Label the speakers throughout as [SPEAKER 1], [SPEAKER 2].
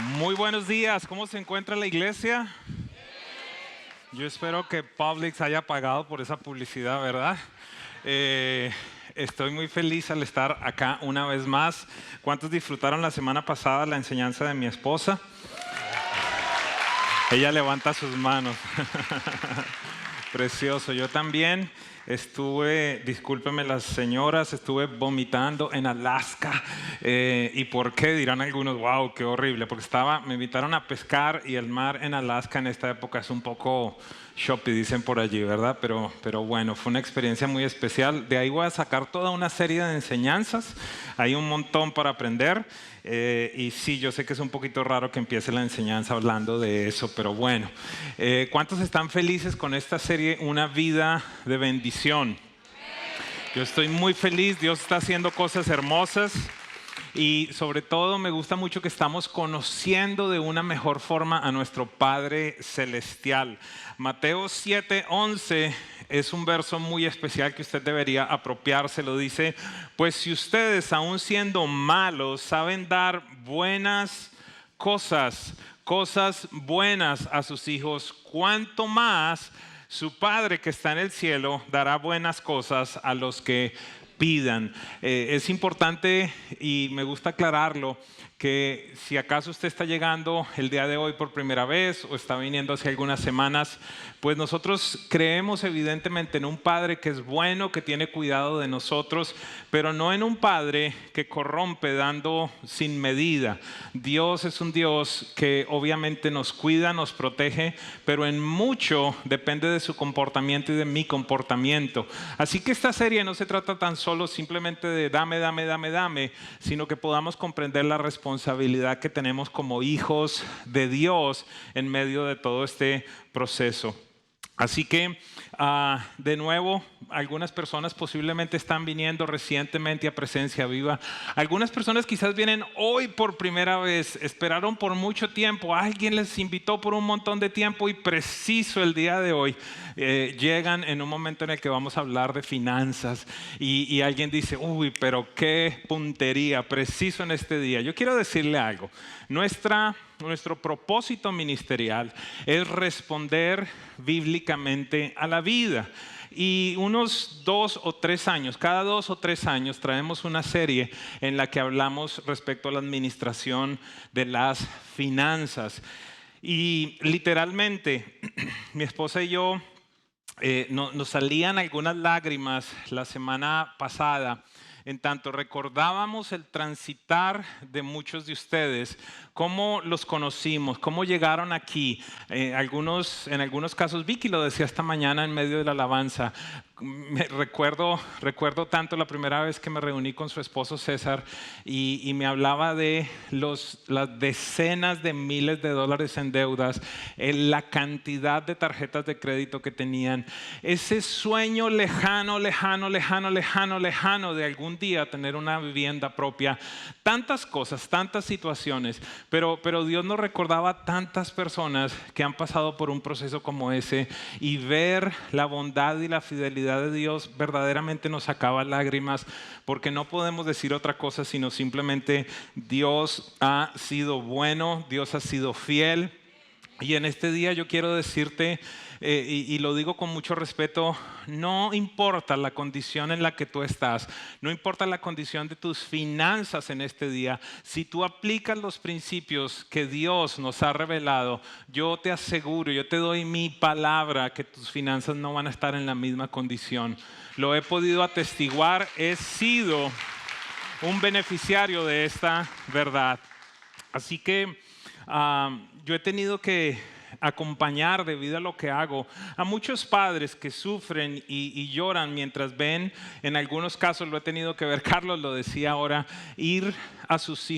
[SPEAKER 1] Muy buenos días, ¿cómo se encuentra la iglesia? Yo espero que Publix haya pagado por esa publicidad, ¿verdad? Estoy muy feliz al estar acá una vez más. ¿Cuántos disfrutaron la semana pasada la enseñanza de mi esposa? Ella levanta sus manos. Precioso, yo también estuve, discúlpenme las señoras, estuve vomitando en Alaska. ¿Y por qué? Dirán algunos, wow, qué horrible, porque me invitaron a pescar y el mar en Alaska en esta época es un poco choppy, dicen por allí, ¿verdad? Pero bueno, fue una experiencia muy especial. De ahí voy a sacar toda una serie de enseñanzas, hay un montón para aprender. Y sí, yo sé que es un poquito raro que empiece la enseñanza hablando de eso, pero bueno. ¿Cuántos están felices con esta serie, Una vida de bendición? Yo estoy muy feliz, Dios está haciendo cosas hermosas. Y sobre todo me gusta mucho que estamos conociendo de una mejor forma a nuestro Padre Celestial. Mateo 7:11 es un verso muy especial que usted debería apropiárselo. Dice, pues si ustedes aún siendo malos saben dar buenas cosas buenas a sus hijos, ¿cuánto más su Padre que está en el cielo dará buenas cosas a los que pidan? Es importante y me gusta aclararlo que si acaso usted está llegando el día de hoy por primera vez o está viniendo hace algunas semanas, pues nosotros creemos evidentemente en un Padre que es bueno, que tiene cuidado de nosotros, pero no en un Padre que corrompe dando sin medida. Dios es un Dios que obviamente nos cuida, nos protege, pero en mucho depende de su comportamiento y de mi comportamiento. Así que esta serie no se trata tan solo simplemente de dame, sino que podamos comprender la responsabilidad que tenemos como hijos de Dios en medio de todo este proceso. Así que, de nuevo, algunas personas posiblemente están viniendo recientemente a Presencia Viva. Algunas personas quizás vienen hoy por primera vez, esperaron por mucho tiempo, alguien les invitó por un montón de tiempo y preciso el día de hoy llegan en un momento en el que vamos a hablar de finanzas y alguien dice, uy, pero qué puntería, preciso en este día. Yo quiero decirle algo, nuestro propósito ministerial es responder bíblicamente a la vida. Y unos 2 o 3 años, cada 2 o 3 años traemos una serie en la que hablamos respecto a la administración de las finanzas. Y literalmente, mi esposa y yo nos salían algunas lágrimas la semana pasada en tanto recordábamos el transitar de muchos de ustedes, cómo los conocimos, cómo llegaron aquí. En algunos casos, Vicky lo decía esta mañana en medio de la alabanza. Recuerdo tanto la primera vez que me reuní con su esposo César y me hablaba de las decenas de miles de dólares en deudas, la cantidad de tarjetas de crédito que tenían, ese sueño lejano de algún día tener una vivienda propia, tantas cosas, tantas situaciones, pero Dios nos recordaba tantas personas que han pasado por un proceso como ese y ver la bondad y la fidelidad de Dios verdaderamente nos sacaba lágrimas porque no podemos decir otra cosa sino simplemente Dios ha sido bueno, Dios ha sido fiel. Y en este día yo quiero decirte, y lo digo con mucho respeto, no importa la condición en la que tú estás, no importa la condición de tus finanzas en este día, si tú aplicas los principios que Dios nos ha revelado, yo te aseguro, yo te doy mi palabra que tus finanzas no van a estar en la misma condición. Lo he podido atestiguar, he sido un beneficiario de esta verdad. Así que yo he tenido que acompañar debido a lo que hago a muchos padres que sufren y lloran mientras ven, en algunos casos lo he tenido que ver, Carlos lo decía ahora, ver a sus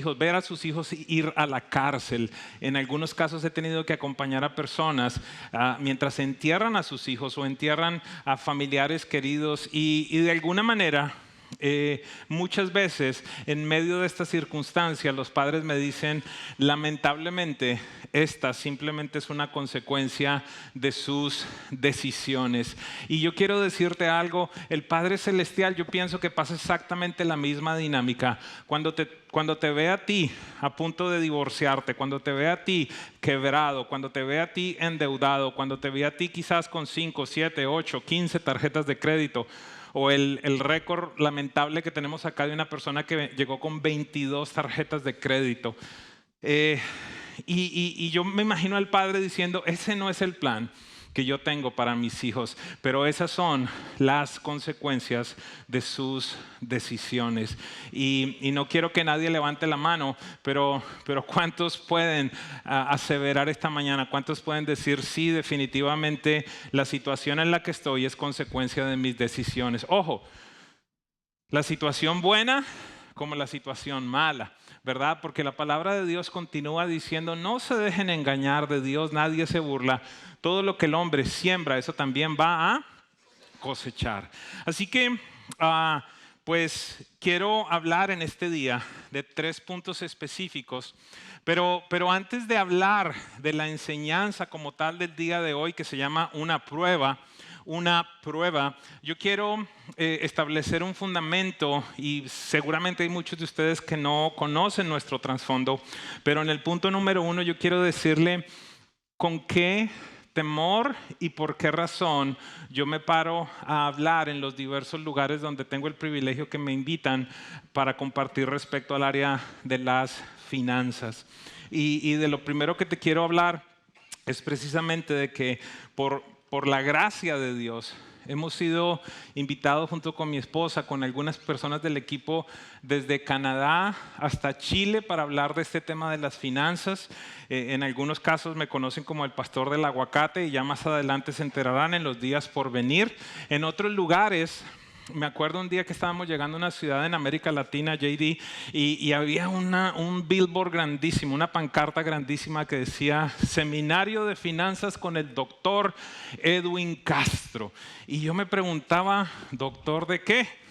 [SPEAKER 1] hijos ir a la cárcel. En algunos casos he tenido que acompañar a personas mientras entierran a sus hijos o entierran a familiares queridos y de alguna manera Muchas veces en medio de estas circunstancias los padres me dicen, lamentablemente esta simplemente es una consecuencia de sus decisiones. Y yo quiero decirte algo, el Padre Celestial, yo pienso que pasa exactamente la misma dinámica. Cuando te ve a ti a punto de divorciarte, cuando te ve a ti quebrado, cuando te ve a ti endeudado, cuando te ve a ti quizás con 5, 7, 8, 15 tarjetas de crédito, o el récord lamentable que tenemos acá de una persona que llegó con 22 tarjetas de crédito. Y yo me imagino al padre diciendo, ese no es el plan que yo tengo para mis hijos, pero esas son las consecuencias de sus decisiones. Y no quiero que nadie levante la mano, pero ¿cuántos pueden aseverar esta mañana? ¿Cuántos pueden decir, sí, definitivamente la situación en la que estoy es consecuencia de mis decisiones? Ojo, la situación buena como la situación mala, ¿verdad? Porque la palabra de Dios continúa diciendo, no se dejen engañar de Dios, nadie se burla. Todo lo que el hombre siembra, eso también va a cosechar. Así que, pues quiero hablar en este día de 3 puntos específicos, pero antes de hablar de la enseñanza como tal del día de hoy, que se llama una prueba, yo quiero establecer un fundamento y seguramente hay muchos de ustedes que no conocen nuestro trasfondo, pero en el punto número 1 yo quiero decirle con qué temor y por qué razón yo me paro a hablar en los diversos lugares donde tengo el privilegio que me invitan para compartir respecto al área de las finanzas. Y de lo primero que te quiero hablar es precisamente de que por la gracia de Dios, hemos sido invitados junto con mi esposa, con algunas personas del equipo desde Canadá hasta Chile para hablar de este tema de las finanzas. En algunos casos me conocen como el pastor del aguacate y ya más adelante se enterarán en los días por venir. En otros lugares, me acuerdo un día que estábamos llegando a una ciudad en América Latina, JD, y había un billboard grandísimo, una pancarta grandísima que decía Seminario de Finanzas con el doctor Edwin Castro. Y yo me preguntaba, ¿doctor de qué?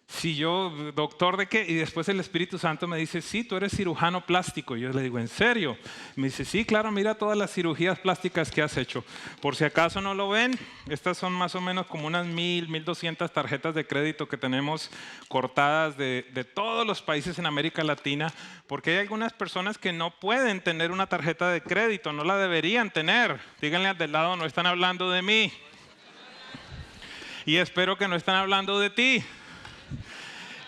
[SPEAKER 1] Si yo, ¿doctor de qué? Y después el Espíritu Santo me dice, sí, tú eres cirujano plástico. Y yo le digo, ¿en serio? Me dice, sí, claro, mira todas las cirugías plásticas que has hecho. Por si acaso no lo ven, estas son más o menos como unas 1,200 tarjetas de crédito que tenemos cortadas de todos los países en América Latina, porque hay algunas personas que no pueden tener una tarjeta de crédito, no la deberían tener. Díganle al del lado, no están hablando de mí. Y espero que no están hablando de ti.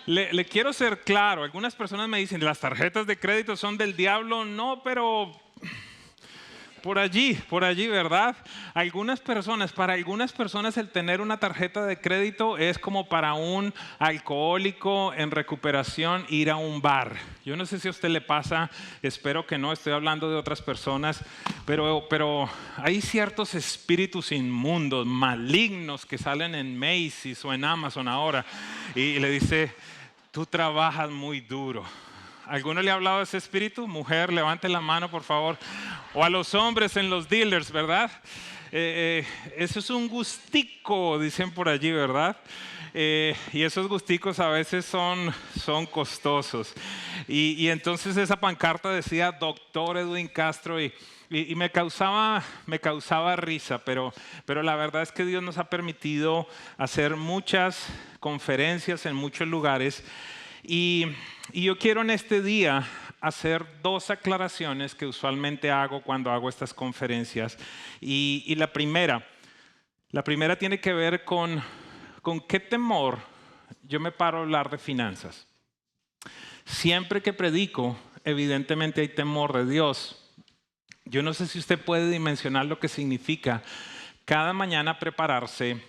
[SPEAKER 1] Le quiero ser claro, algunas personas me dicen, las tarjetas de crédito son del diablo. No, pero por allí, ¿verdad? Para algunas personas el tener una tarjeta de crédito es como para un alcohólico en recuperación ir a un bar. Yo no sé si a usted le pasa, espero que no, estoy hablando de otras personas, pero hay ciertos espíritus inmundos, malignos que salen en Macy's o en Amazon ahora y le dice, tú trabajas muy duro. ¿Alguno le ha hablado de ese espíritu? Mujer, levante la mano, por favor. O a los hombres en los dealers, ¿verdad? Eso es un gustico, dicen por allí, ¿verdad? Y esos gusticos a veces son costosos. Y entonces esa pancarta decía doctor Edwin Castro y me causaba risa, pero la verdad es que Dios nos ha permitido hacer muchas conferencias en muchos lugares y yo quiero en este día hacer 2 aclaraciones que usualmente hago cuando hago estas conferencias y la primera tiene que ver con qué temor yo me paro a hablar de finanzas. Siempre que predico, evidentemente hay temor de Dios. Yo no sé si usted puede dimensionar lo que significa cada mañana prepararse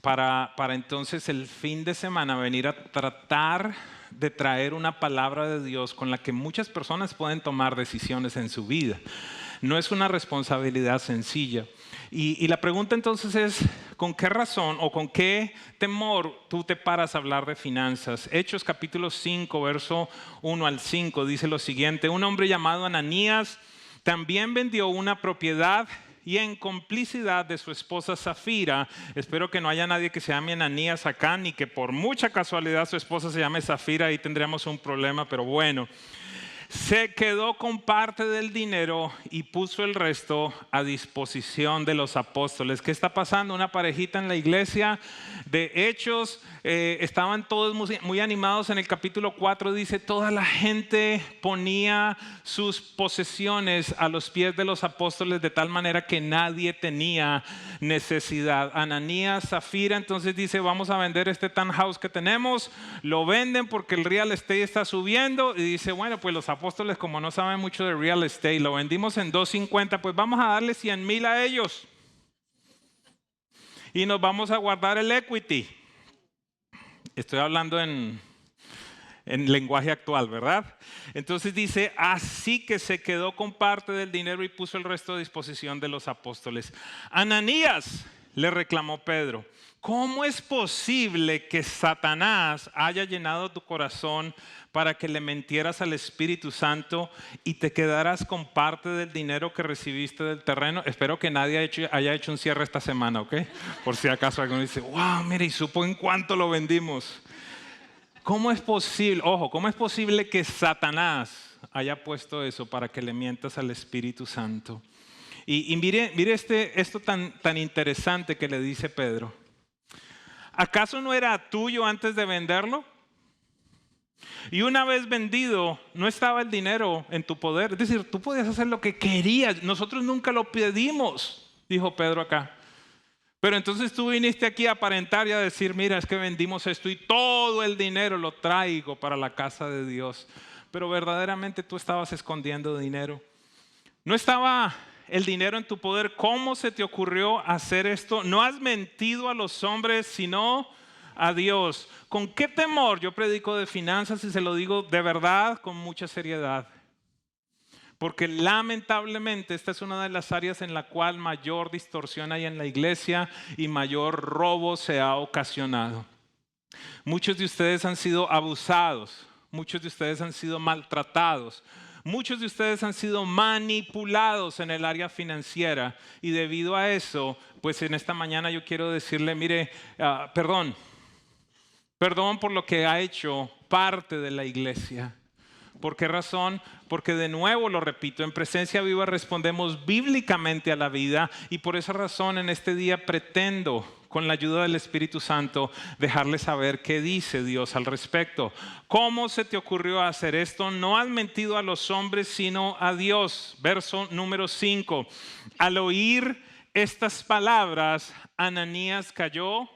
[SPEAKER 1] para entonces el fin de semana venir a tratar de traer una palabra de Dios con la que muchas personas pueden tomar decisiones en su vida. No es una responsabilidad sencilla. Y la pregunta entonces es, ¿con qué razón o con qué temor tú te paras a hablar de finanzas? Hechos capítulo 5, verso 1 al 5 dice lo siguiente: un hombre llamado Ananías también vendió una propiedad y en complicidad de su esposa Safira. Espero que no haya nadie que se llame Ananías acá, ni que por mucha casualidad su esposa se llame Safira, ahí tendríamos un problema, pero bueno. Se quedó con parte del dinero y puso el resto a disposición de los apóstoles. ¿Qué está pasando? Una parejita en la iglesia. De Hechos, estaban todos muy animados. En el capítulo 4 dice, toda la gente ponía sus posesiones a los pies de los apóstoles de tal manera que nadie tenía necesidad. Ananías, Zafira, entonces dice, vamos a vender este townhouse que tenemos. Lo venden porque el real estate está subiendo. Y dice, bueno, pues los apóstoles, como no saben mucho de real estate, lo vendimos en 250, pues vamos a darle 100,000 a ellos y nos vamos a guardar el equity. Estoy hablando en lenguaje actual, ¿verdad? Entonces dice, así que se quedó con parte del dinero y puso el resto a disposición de los apóstoles. Ananías, le reclamó Pedro, ¿cómo es posible que Satanás haya llenado tu corazón para que le mentieras al Espíritu Santo y te quedaras con parte del dinero que recibiste del terreno? Espero que nadie haya hecho un cierre esta semana, ¿ok? Por si acaso alguno dice, wow, mire, ¿y supo en cuánto lo vendimos? ¿Cómo es posible, cómo es posible que Satanás haya puesto eso para que le mientas al Espíritu Santo? Y mire esto tan interesante que le dice Pedro. ¿Acaso no era tuyo antes de venderlo? Y una vez vendido, no estaba el dinero en tu poder. Es decir, tú podías hacer lo que querías. Nosotros nunca lo pedimos, dijo Pedro acá. Pero entonces tú viniste aquí a aparentar y a decir, mira, es que vendimos esto y todo el dinero lo traigo para la casa de Dios. Pero verdaderamente tú estabas escondiendo dinero. No estaba el dinero en tu poder. ¿Cómo se te ocurrió hacer esto? No has mentido a los hombres, sino a Dios. ¿Con qué temor? Yo predico de finanzas y se lo digo de verdad con mucha seriedad. Porque lamentablemente esta es una de las áreas en la cual mayor distorsión hay en la iglesia y mayor robo se ha ocasionado. Muchos de ustedes han sido abusados, muchos de ustedes han sido maltratados, muchos de ustedes han sido manipulados en el área financiera y debido a eso, pues en esta mañana yo quiero decirle, mire, perdón por lo que ha hecho parte de la iglesia. ¿Por qué razón? Porque de nuevo lo repito, en Presencia Viva respondemos bíblicamente a la vida y por esa razón en este día pretendo, con la ayuda del Espíritu Santo, dejarles saber qué dice Dios al respecto. ¿Cómo se te ocurrió hacer esto? No has mentido a los hombres, sino a Dios. Verso número 5. Al oír estas palabras, Ananías cayó.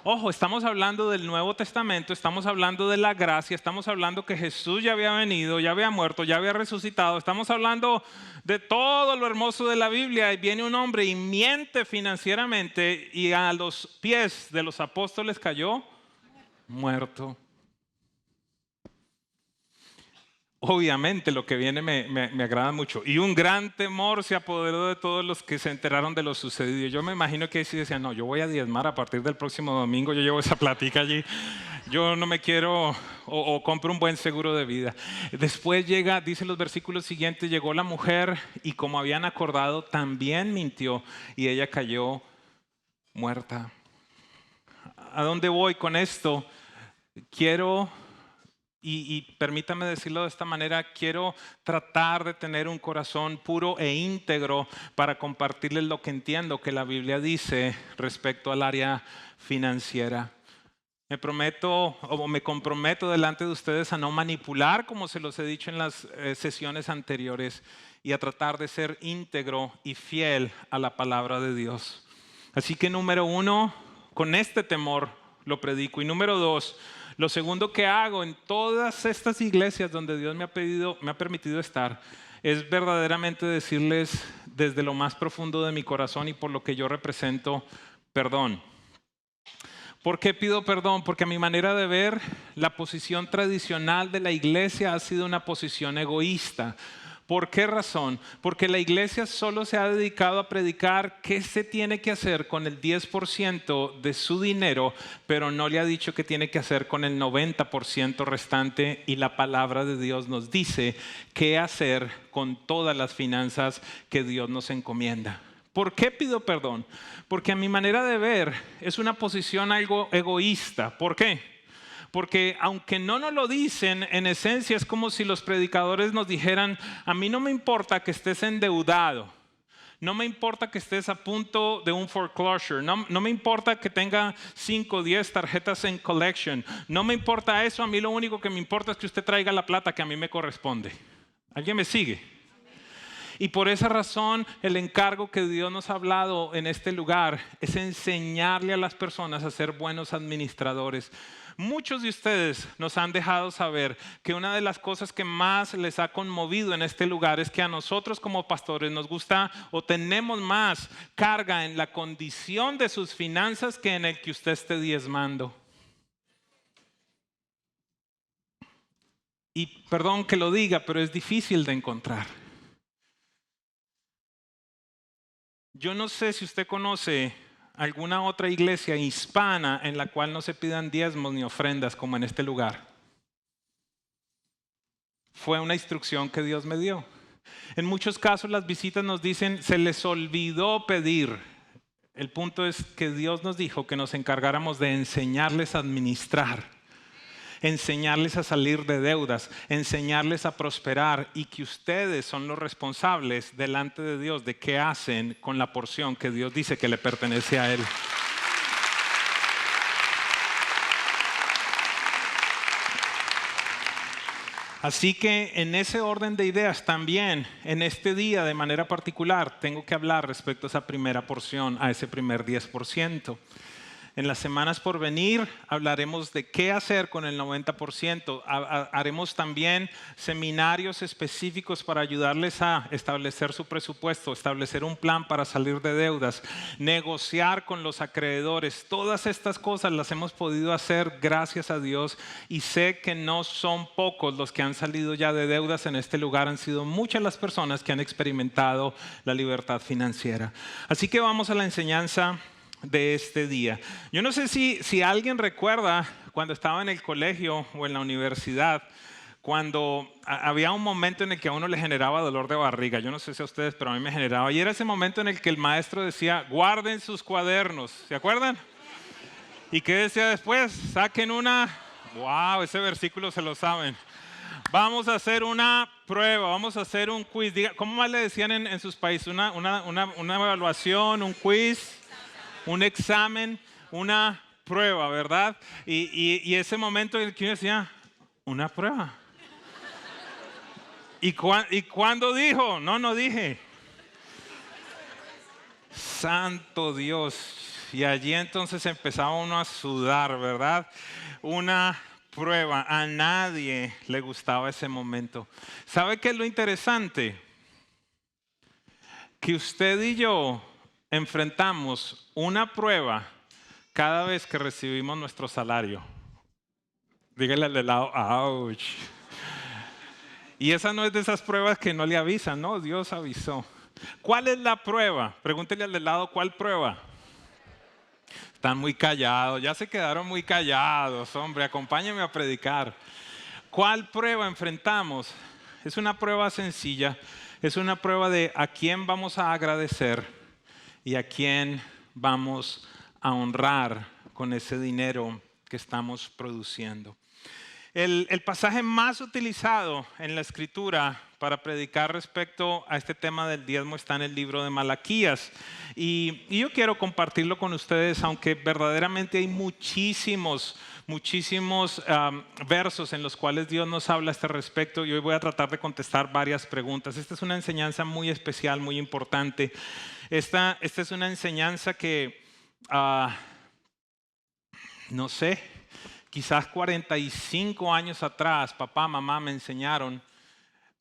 [SPEAKER 1] Ojo, estamos hablando del Nuevo Testamento, estamos hablando de la gracia, estamos hablando que Jesús ya había venido, ya había muerto, ya había resucitado, estamos hablando de todo lo hermoso de la Biblia y viene un hombre y miente financieramente y a los pies de los apóstoles cayó muerto. Obviamente lo que viene me agrada mucho. Y un gran temor se apoderó de todos los que se enteraron de lo sucedido. Yo me imagino que ahí sí decían, no, yo voy a diezmar a partir del próximo domingo, yo llevo esa plática allí. Yo no me quiero, o compro un buen seguro de vida. Después llega, dice los versículos siguientes, llegó la mujer y como habían acordado, también mintió y ella cayó muerta. ¿A dónde voy con esto? Quiero... Y permítame decirlo de esta manera, quiero tratar de tener un corazón puro e íntegro para compartirles lo que entiendo que la Biblia dice respecto al área financiera. Me comprometo delante de ustedes a no manipular, como se los he dicho en las sesiones anteriores, y a tratar de ser íntegro y fiel a la palabra de Dios. Así que número 1, con este temor lo predico. Y número 2, lo segundo que hago en todas estas iglesias donde Dios me ha permitido estar, es verdaderamente decirles desde lo más profundo de mi corazón y por lo que yo represento, perdón. ¿Por qué pido perdón? Porque a mi manera de ver, la posición tradicional de la iglesia ha sido una posición egoísta. ¿Por qué razón? Porque la iglesia solo se ha dedicado a predicar qué se tiene que hacer con el 10% de su dinero, pero no le ha dicho qué tiene que hacer con el 90% restante, y la palabra de Dios nos dice qué hacer con todas las finanzas que Dios nos encomienda. ¿Por qué pido perdón? Porque a mi manera de ver es una posición algo egoísta. ¿Por qué? Porque aunque no nos lo dicen, en esencia es como si los predicadores nos dijeran: a mí no me importa que estés endeudado, no me importa que estés a punto de un foreclosure, no me importa que tenga 5 o 10 tarjetas en collection, no me importa eso, a mí lo único que me importa es que usted traiga la plata que a mí me corresponde. ¿Alguien me sigue? Y por esa razón el encargo que Dios nos ha hablado en este lugar es enseñarle a las personas a ser buenos administradores. Muchos de ustedes nos han dejado saber que una de las cosas que más les ha conmovido en este lugar es que a nosotros como pastores nos gusta o tenemos más carga en la condición de sus finanzas que en el que usted esté diezmando. Y perdón que lo diga, pero es difícil de encontrar. Yo no sé si usted conoce alguna otra iglesia hispana en la cual no se pidan diezmos ni ofrendas como en este lugar. Fue una instrucción que Dios me dio. En muchos casos las visitas nos dicen: se les olvidó pedir. El punto es que Dios nos dijo que nos encargáramos de enseñarles a administrar, enseñarles a salir de deudas, enseñarles a prosperar, y que ustedes son los responsables delante de Dios de qué hacen con la porción que Dios dice que le pertenece a Él. Así que en ese orden de ideas también, en este día de manera particular, tengo que hablar respecto a esa primera porción, a ese primer 10%. En las semanas por venir hablaremos de qué hacer con el 90%. Haremos también seminarios específicos para ayudarles a establecer su presupuesto, establecer un plan para salir de deudas, negociar con los acreedores. Todas estas cosas las hemos podido hacer gracias a Dios, y sé que no son pocos los que han salido ya de deudas en este lugar. Han sido muchas las personas que han experimentado la libertad financiera. Así que vamos a la enseñanza de este día. Yo no sé si alguien recuerda cuando estaba en el colegio o en la universidad, cuando había un momento en el que a uno le generaba dolor de barriga. Yo no sé si a ustedes, pero a mí me generaba. Y era ese momento en el que el maestro decía: guarden sus cuadernos. ¿Se acuerdan? ¿Y qué decía después? Saquen una... ¡Wow! Ese versículo se lo saben. Vamos a hacer una prueba, vamos a hacer un quiz. ¿Cómo más le decían en sus países? Una evaluación, un quiz, un examen, una prueba, ¿verdad? Y ese momento en el que uno decía: una prueba. ¿Y cuándo dijo? No dije. Santo Dios. Y allí entonces empezaba uno a sudar, ¿verdad? Una prueba. A nadie le gustaba ese momento. ¿Sabe qué es lo interesante? Que usted y yo enfrentamos una prueba cada vez que recibimos nuestro salario. Dígale al de lado: ouch. Y esa no es de esas pruebas que no le avisan, no, Dios avisó. ¿Cuál es la prueba? Pregúntele al de lado: ¿cuál prueba? Están muy callados, ya se quedaron muy callados, hombre, acompáñenme a predicar. ¿Cuál prueba enfrentamos? Es una prueba sencilla, es una prueba de a quién vamos a agradecer y a quién vamos a honrar con ese dinero que estamos produciendo. El pasaje más utilizado en la Escritura para predicar respecto a este tema del diezmo está en el libro de Malaquías. Y yo quiero compartirlo con ustedes, aunque verdaderamente hay muchísimos versos en los cuales Dios nos habla a este respecto. Y hoy voy a tratar de contestar varias preguntas. Esta es una enseñanza muy especial, muy importante. Esta es una enseñanza que, no sé, quizás 45 años atrás, papá, mamá me enseñaron,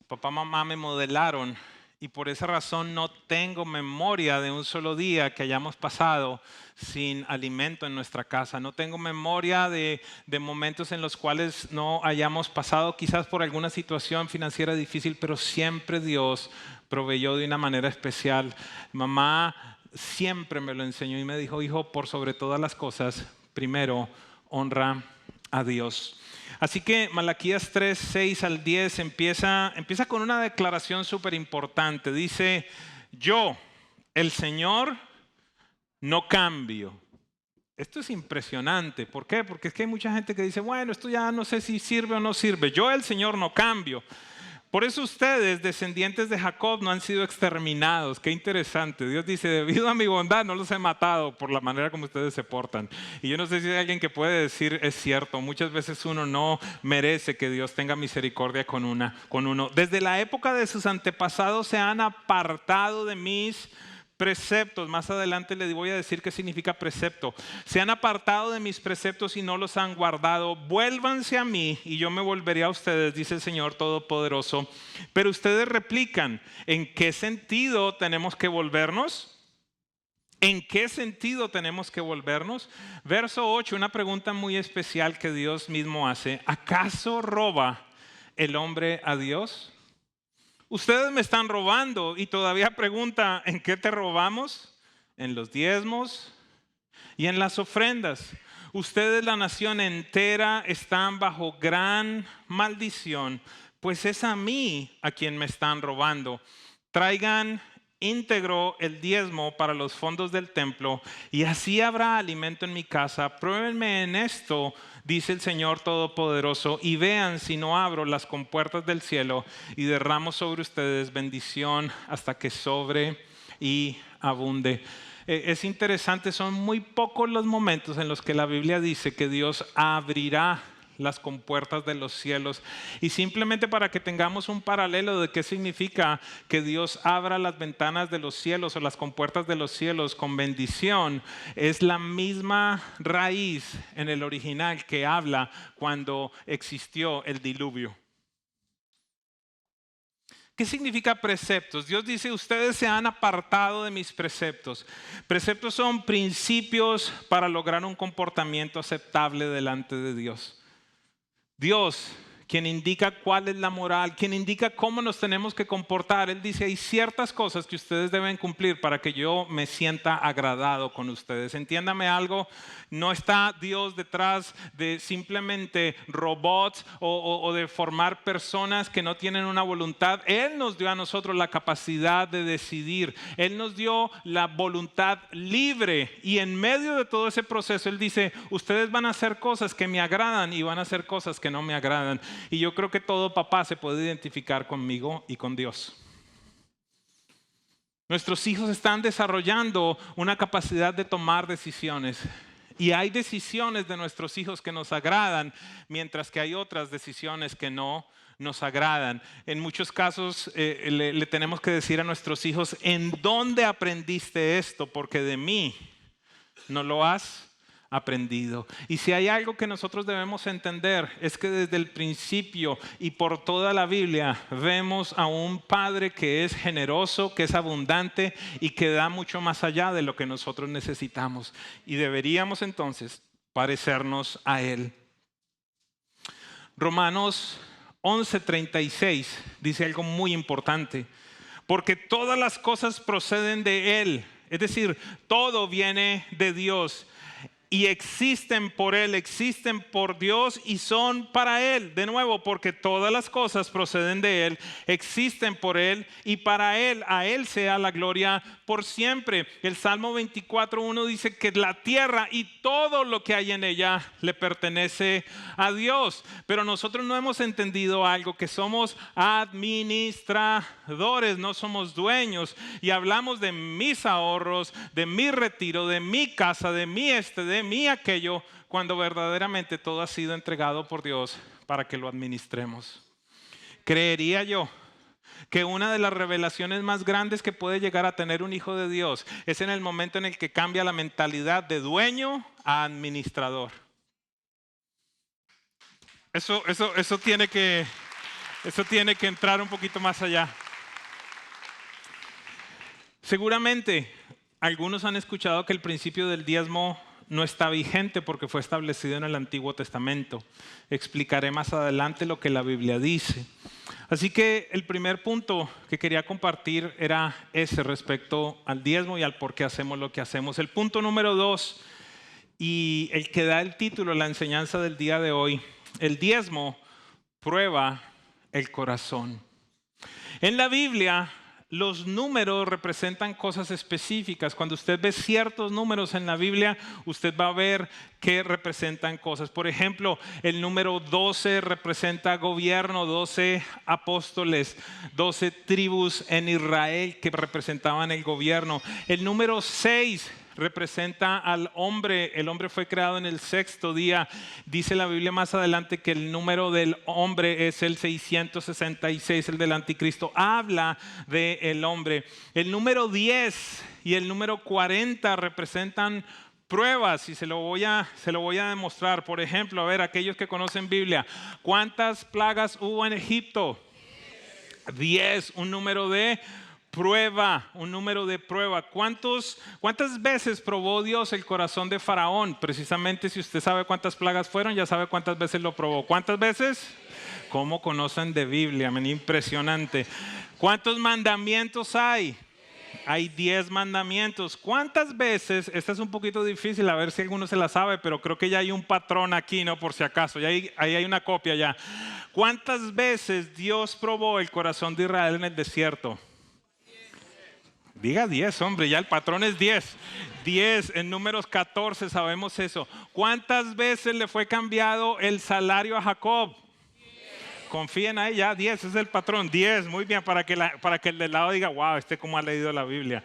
[SPEAKER 1] papá, mamá me modelaron, Y por esa razón no tengo memoria de un solo día que hayamos pasado sin alimento en nuestra casa. No tengo memoria de momentos en los cuales no hayamos pasado quizás por alguna situación financiera difícil, pero siempre Dios proveyó de una manera especial. Mamá siempre me lo enseñó y me dijo, hijo, por sobre todas las cosas, primero honra a Dios. Así que Malaquías 3, 6 al 10 empieza con una declaración súper importante. Dice, yo, el Señor, no cambio. Esto es impresionante. ¿Por qué? Porque es que hay mucha gente que dice, bueno, esto ya no sé si sirve o no sirve. Yo, el Señor, no cambio. Por eso ustedes, descendientes de Jacob, no han sido exterminados. Qué interesante. Dios dice, debido a mi bondad no los he matado por la manera como ustedes se portan. Y yo no sé si hay alguien que puede decir, es cierto, muchas veces uno no merece que Dios tenga misericordia con uno. Desde la época de sus antepasados se han apartado de mis preceptos. Más adelante les voy a decir qué significa precepto. Se han apartado de mis preceptos y no los han guardado. Vuélvanse a mí y yo me volveré a ustedes, dice el Señor Todopoderoso. Pero ustedes replican, ¿en qué sentido tenemos que volvernos? ¿En qué sentido tenemos que volvernos? Verso 8, una pregunta muy especial que Dios mismo hace. ¿Acaso roba el hombre a Dios? Ustedes me están robando y todavía pregunta, ¿en qué te robamos? En los diezmos y en las ofrendas. Ustedes, la nación entera, están bajo gran maldición, pues es a mí a quien me están robando. Traigan íntegro el diezmo para los fondos del templo y así habrá alimento en mi casa. Pruébenme en esto, dice el Señor Todopoderoso, y vean si no abro las compuertas del cielo y derramo sobre ustedes bendición hasta que sobre y abunde. Es interesante, son muy pocos los momentos en los que la Biblia dice que Dios abrirá las compuertas de los cielos. Y simplemente para que tengamos un paralelo de qué significa que Dios abra las ventanas de los cielos o las compuertas de los cielos con bendición, es la misma raíz en el original que habla cuando existió el diluvio. ¿Qué significa preceptos? Dios dice, ustedes se han apartado de mis preceptos. Preceptos son principios para lograr un comportamiento aceptable delante de Dios. Dios, quien indica cuál es la moral, quien indica cómo nos tenemos que comportar. Él dice, hay ciertas cosas que ustedes deben cumplir para que yo me sienta agradado con ustedes. Entiéndame algo, no está Dios detrás de simplemente robots o de formar personas que no tienen una voluntad. Él nos dio a nosotros la capacidad de decidir. Él nos dio la voluntad libre y en medio de todo ese proceso Él dice, ustedes van a hacer cosas que me agradan y van a hacer cosas que no me agradan. Y yo creo que todo papá se puede identificar conmigo y con Dios. Nuestros hijos están desarrollando una capacidad de tomar decisiones. Y hay decisiones de nuestros hijos que nos agradan, mientras que hay otras decisiones que no nos agradan. En muchos casos le tenemos que decir a nuestros hijos, ¿en dónde aprendiste esto? Porque de mí no lo has aprendido. Y si hay algo que nosotros debemos entender es que desde el principio y por toda la Biblia vemos a un Padre que es generoso, que es abundante y que da mucho más allá de lo que nosotros necesitamos. Y deberíamos entonces parecernos a Él. Romanos 11:36 dice algo muy importante. Porque todas las cosas proceden de Él. Es decir, todo viene de Dios. Y existen por Él, existen por Dios y son para Él. De nuevo, porque todas las cosas proceden de Él, existen por Él y para Él, a Él sea la gloria por siempre. El Salmo 24:1 dice que la tierra y todo lo que hay en ella le pertenece a Dios. Pero nosotros no hemos entendido algo, que somos administradores, no somos dueños. Y hablamos de mis ahorros, de mi retiro, de mi casa, de mi de mí aquello, cuando verdaderamente todo ha sido entregado por Dios para que lo administremos. Creería yo que una de las revelaciones más grandes que puede llegar a tener un hijo de Dios es en el momento en el que cambia la mentalidad de dueño a administrador. Eso tiene que entrar un poquito más allá. Seguramente algunos han escuchado que el principio del diezmo no está vigente porque fue establecido en el Antiguo Testamento. Explicaré más adelante lo que la Biblia dice. Así que el primer punto que quería compartir era ese respecto al diezmo y al por qué hacemos lo que hacemos. El punto número 2 y el que da el título a la enseñanza del día de hoy, el diezmo prueba el corazón. En la Biblia, los números representan cosas específicas. Cuando usted ve ciertos números en la Biblia, usted va a ver que representan cosas. Por ejemplo, el número 12 representa gobierno, 12 apóstoles, 12 tribus en Israel que representaban el gobierno. El número 6 representa al hombre. El hombre fue creado en el sexto día. Dice la Biblia más adelante que el número del hombre es el 666, el del anticristo. Habla del hombre. El número 10 y el número 40 representan pruebas y se lo voy a demostrar. Por ejemplo, a ver, aquellos que conocen Biblia, ¿cuántas plagas hubo en Egipto? 10, un número de prueba, un número de prueba. ¿Cuántas veces probó Dios el corazón de Faraón? Precisamente si usted sabe cuántas plagas fueron, ya sabe cuántas veces lo probó. ¿Cuántas veces? ¿Cómo conocen de Biblia? Impresionante. ¿Cuántos mandamientos hay? Hay 10 mandamientos. ¿Cuántas veces? Esta es un poquito difícil, a ver si alguno se la sabe, pero creo que ya hay un patrón aquí, ¿no? Por si acaso, ahí hay una copia ya. ¿Cuántas veces Dios probó el corazón de Israel en el desierto? Diga 10, hombre, ya el patrón es 10. 10, en Números 14 sabemos eso. ¿Cuántas veces le fue cambiado el salario a Jacob? Confíen ahí, ya 10, es el patrón, 10, muy bien, para que el de lado diga, wow, cómo ha leído la Biblia.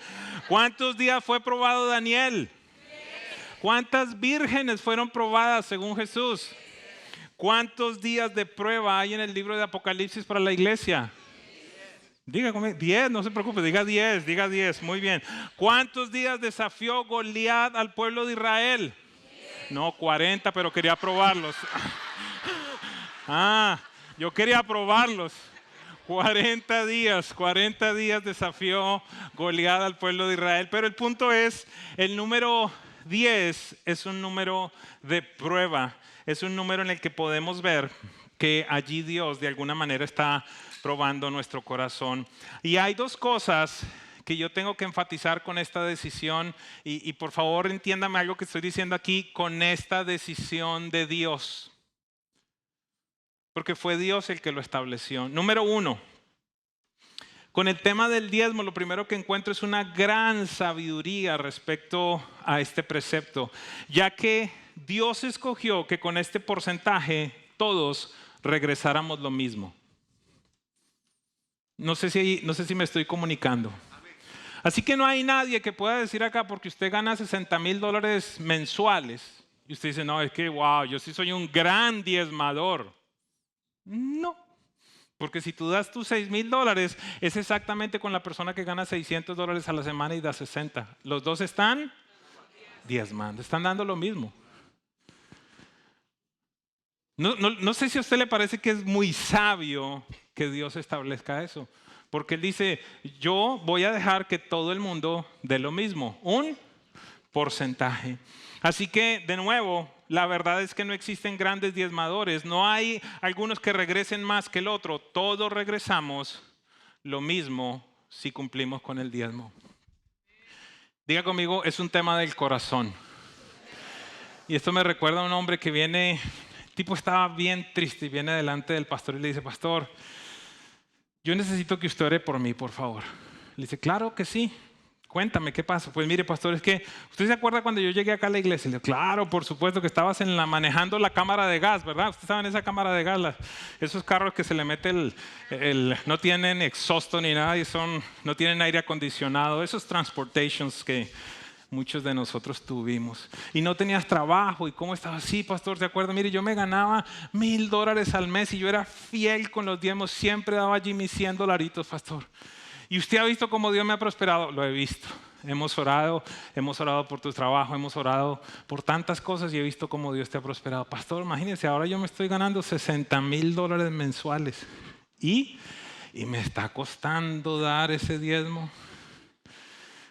[SPEAKER 1] ¿Cuántos días fue probado Daniel? ¿Cuántas vírgenes fueron probadas según Jesús? ¿Cuántos días de prueba hay en el libro de Apocalipsis para la iglesia? Diga 10, no se preocupe, diga 10, muy bien. ¿Cuántos días desafió Goliat al pueblo de Israel? No, 40, pero quería probarlos. Yo quería probarlos. 40 días desafió Goliat al pueblo de Israel. Pero el punto es, el número 10 es un número de prueba. Es un número en el que podemos ver que allí Dios de alguna manera está probando nuestro corazón. Y hay dos cosas que yo tengo que enfatizar con esta decisión. Y por favor entiéndame algo que estoy diciendo aquí, con esta decisión de Dios. Porque fue Dios el que lo estableció. Número 1, con el tema del diezmo, lo primero que encuentro es una gran sabiduría respecto a este precepto, ya que Dios escogió que con este porcentaje todos regresáramos lo mismo. No sé si me estoy comunicando. Así que no hay nadie que pueda decir acá, porque usted gana $60,000 mensuales, y usted dice, no, es que wow, yo sí soy un gran diezmador. No, porque si tú das tus $6,000, es exactamente con la persona que gana $600 a la semana y da 60. Los dos están diezmando, están dando lo mismo. No sé si a usted le parece que es muy sabio que Dios establezca eso. Porque Él dice, yo voy a dejar que todo el mundo dé lo mismo, un porcentaje. Así que, de nuevo, la verdad es que no existen grandes diezmadores. No hay algunos que regresen más que el otro. Todos regresamos lo mismo si cumplimos con el diezmo. Diga conmigo, es un tema del corazón. Y esto me recuerda a un hombre que viene, el tipo estaba bien triste y viene delante del pastor y le dice, pastor, yo necesito que usted ore por mí, por favor. Le dice, claro que sí. Cuéntame, ¿qué pasa? Pues mire, pastor, es que ¿usted se acuerda cuando yo llegué acá a la iglesia? Le digo, claro, por supuesto que estabas manejando la cámara de gas, ¿verdad? Usted estaba en esa cámara de gas, esos carros que se le mete no tienen exhausto ni nada y no tienen aire acondicionado, esos transportations que muchos de nosotros tuvimos. Y no tenías trabajo, ¿y cómo estabas? Sí, pastor, ¿se acuerda? Mire, yo me ganaba $1,000 al mes y yo era fiel con los diezmos, siempre daba allí mis $100, pastor. ¿Y usted ha visto cómo Dios me ha prosperado? Lo he visto. Hemos orado por tu trabajo, hemos orado por tantas cosas y he visto cómo Dios te ha prosperado. Pastor, imagínese, ahora yo me estoy ganando $60,000 mensuales y me está costando dar ese diezmo.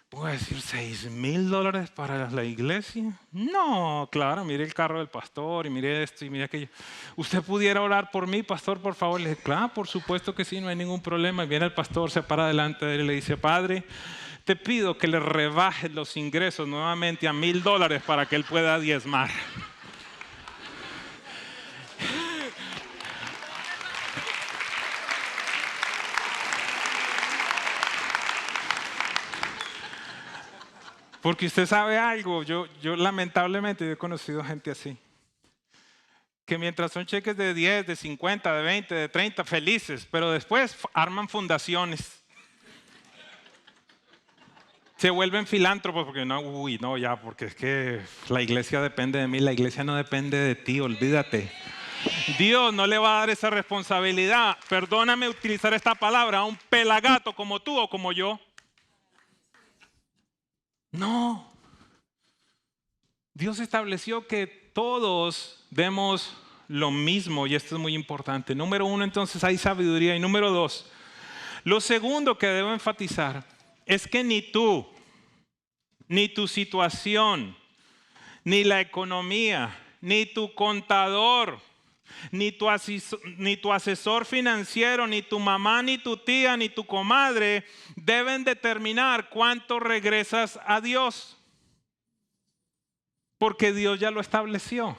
[SPEAKER 1] ¿Puedo decir $6,000 para la iglesia? No, claro, mire el carro del pastor y mire esto y mire aquello. ¿Usted pudiera orar por mí, pastor, por favor? Le dije, claro, por supuesto que sí, no hay ningún problema. Y viene el pastor, se para delante de él y le dice, Padre, te pido que le rebajes los ingresos nuevamente a $1,000 para que él pueda diezmar. Porque usted sabe algo, yo lamentablemente he conocido gente así, que mientras son cheques de 10, de 50, de 20, de 30, felices, pero después arman fundaciones. Se vuelven filántropos porque porque es que la iglesia depende de mí, la iglesia no depende de ti, olvídate. Dios no le va a dar esa responsabilidad, perdóname utilizar esta palabra, a un pelagato como tú o como yo. No. Dios estableció que todos demos lo mismo y esto es muy importante. Número 1, entonces hay sabiduría. Y número 2, lo segundo que debo enfatizar es que ni tú, ni tu situación, ni la economía, ni tu contador, ni tu asesor financiero, ni tu mamá, ni tu tía, ni tu comadre deben determinar cuánto regresas a Dios. Porque Dios ya lo estableció.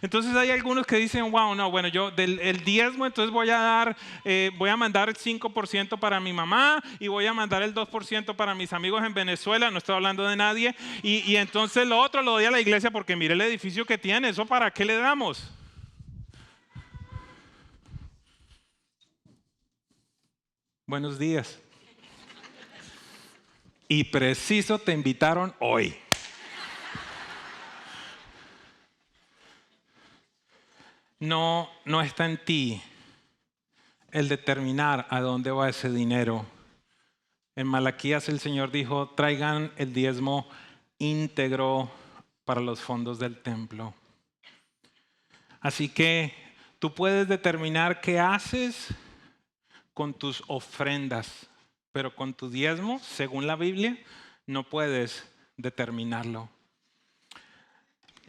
[SPEAKER 1] Entonces hay algunos que dicen, wow, no, bueno, yo el diezmo, entonces voy a mandar el 5% para mi mamá y voy a mandar el 2% para mis amigos en Venezuela, no estoy hablando de nadie, y entonces lo otro lo doy a la iglesia porque mire el edificio que tiene, ¿eso para qué le damos? Buenos días. Y preciso te invitaron hoy. No está en ti el determinar a dónde va ese dinero. En Malaquías el Señor dijo, traigan el diezmo íntegro para los fondos del templo. Así que tú puedes determinar qué haces con tus ofrendas, pero con tu diezmo, según la Biblia, no puedes determinarlo.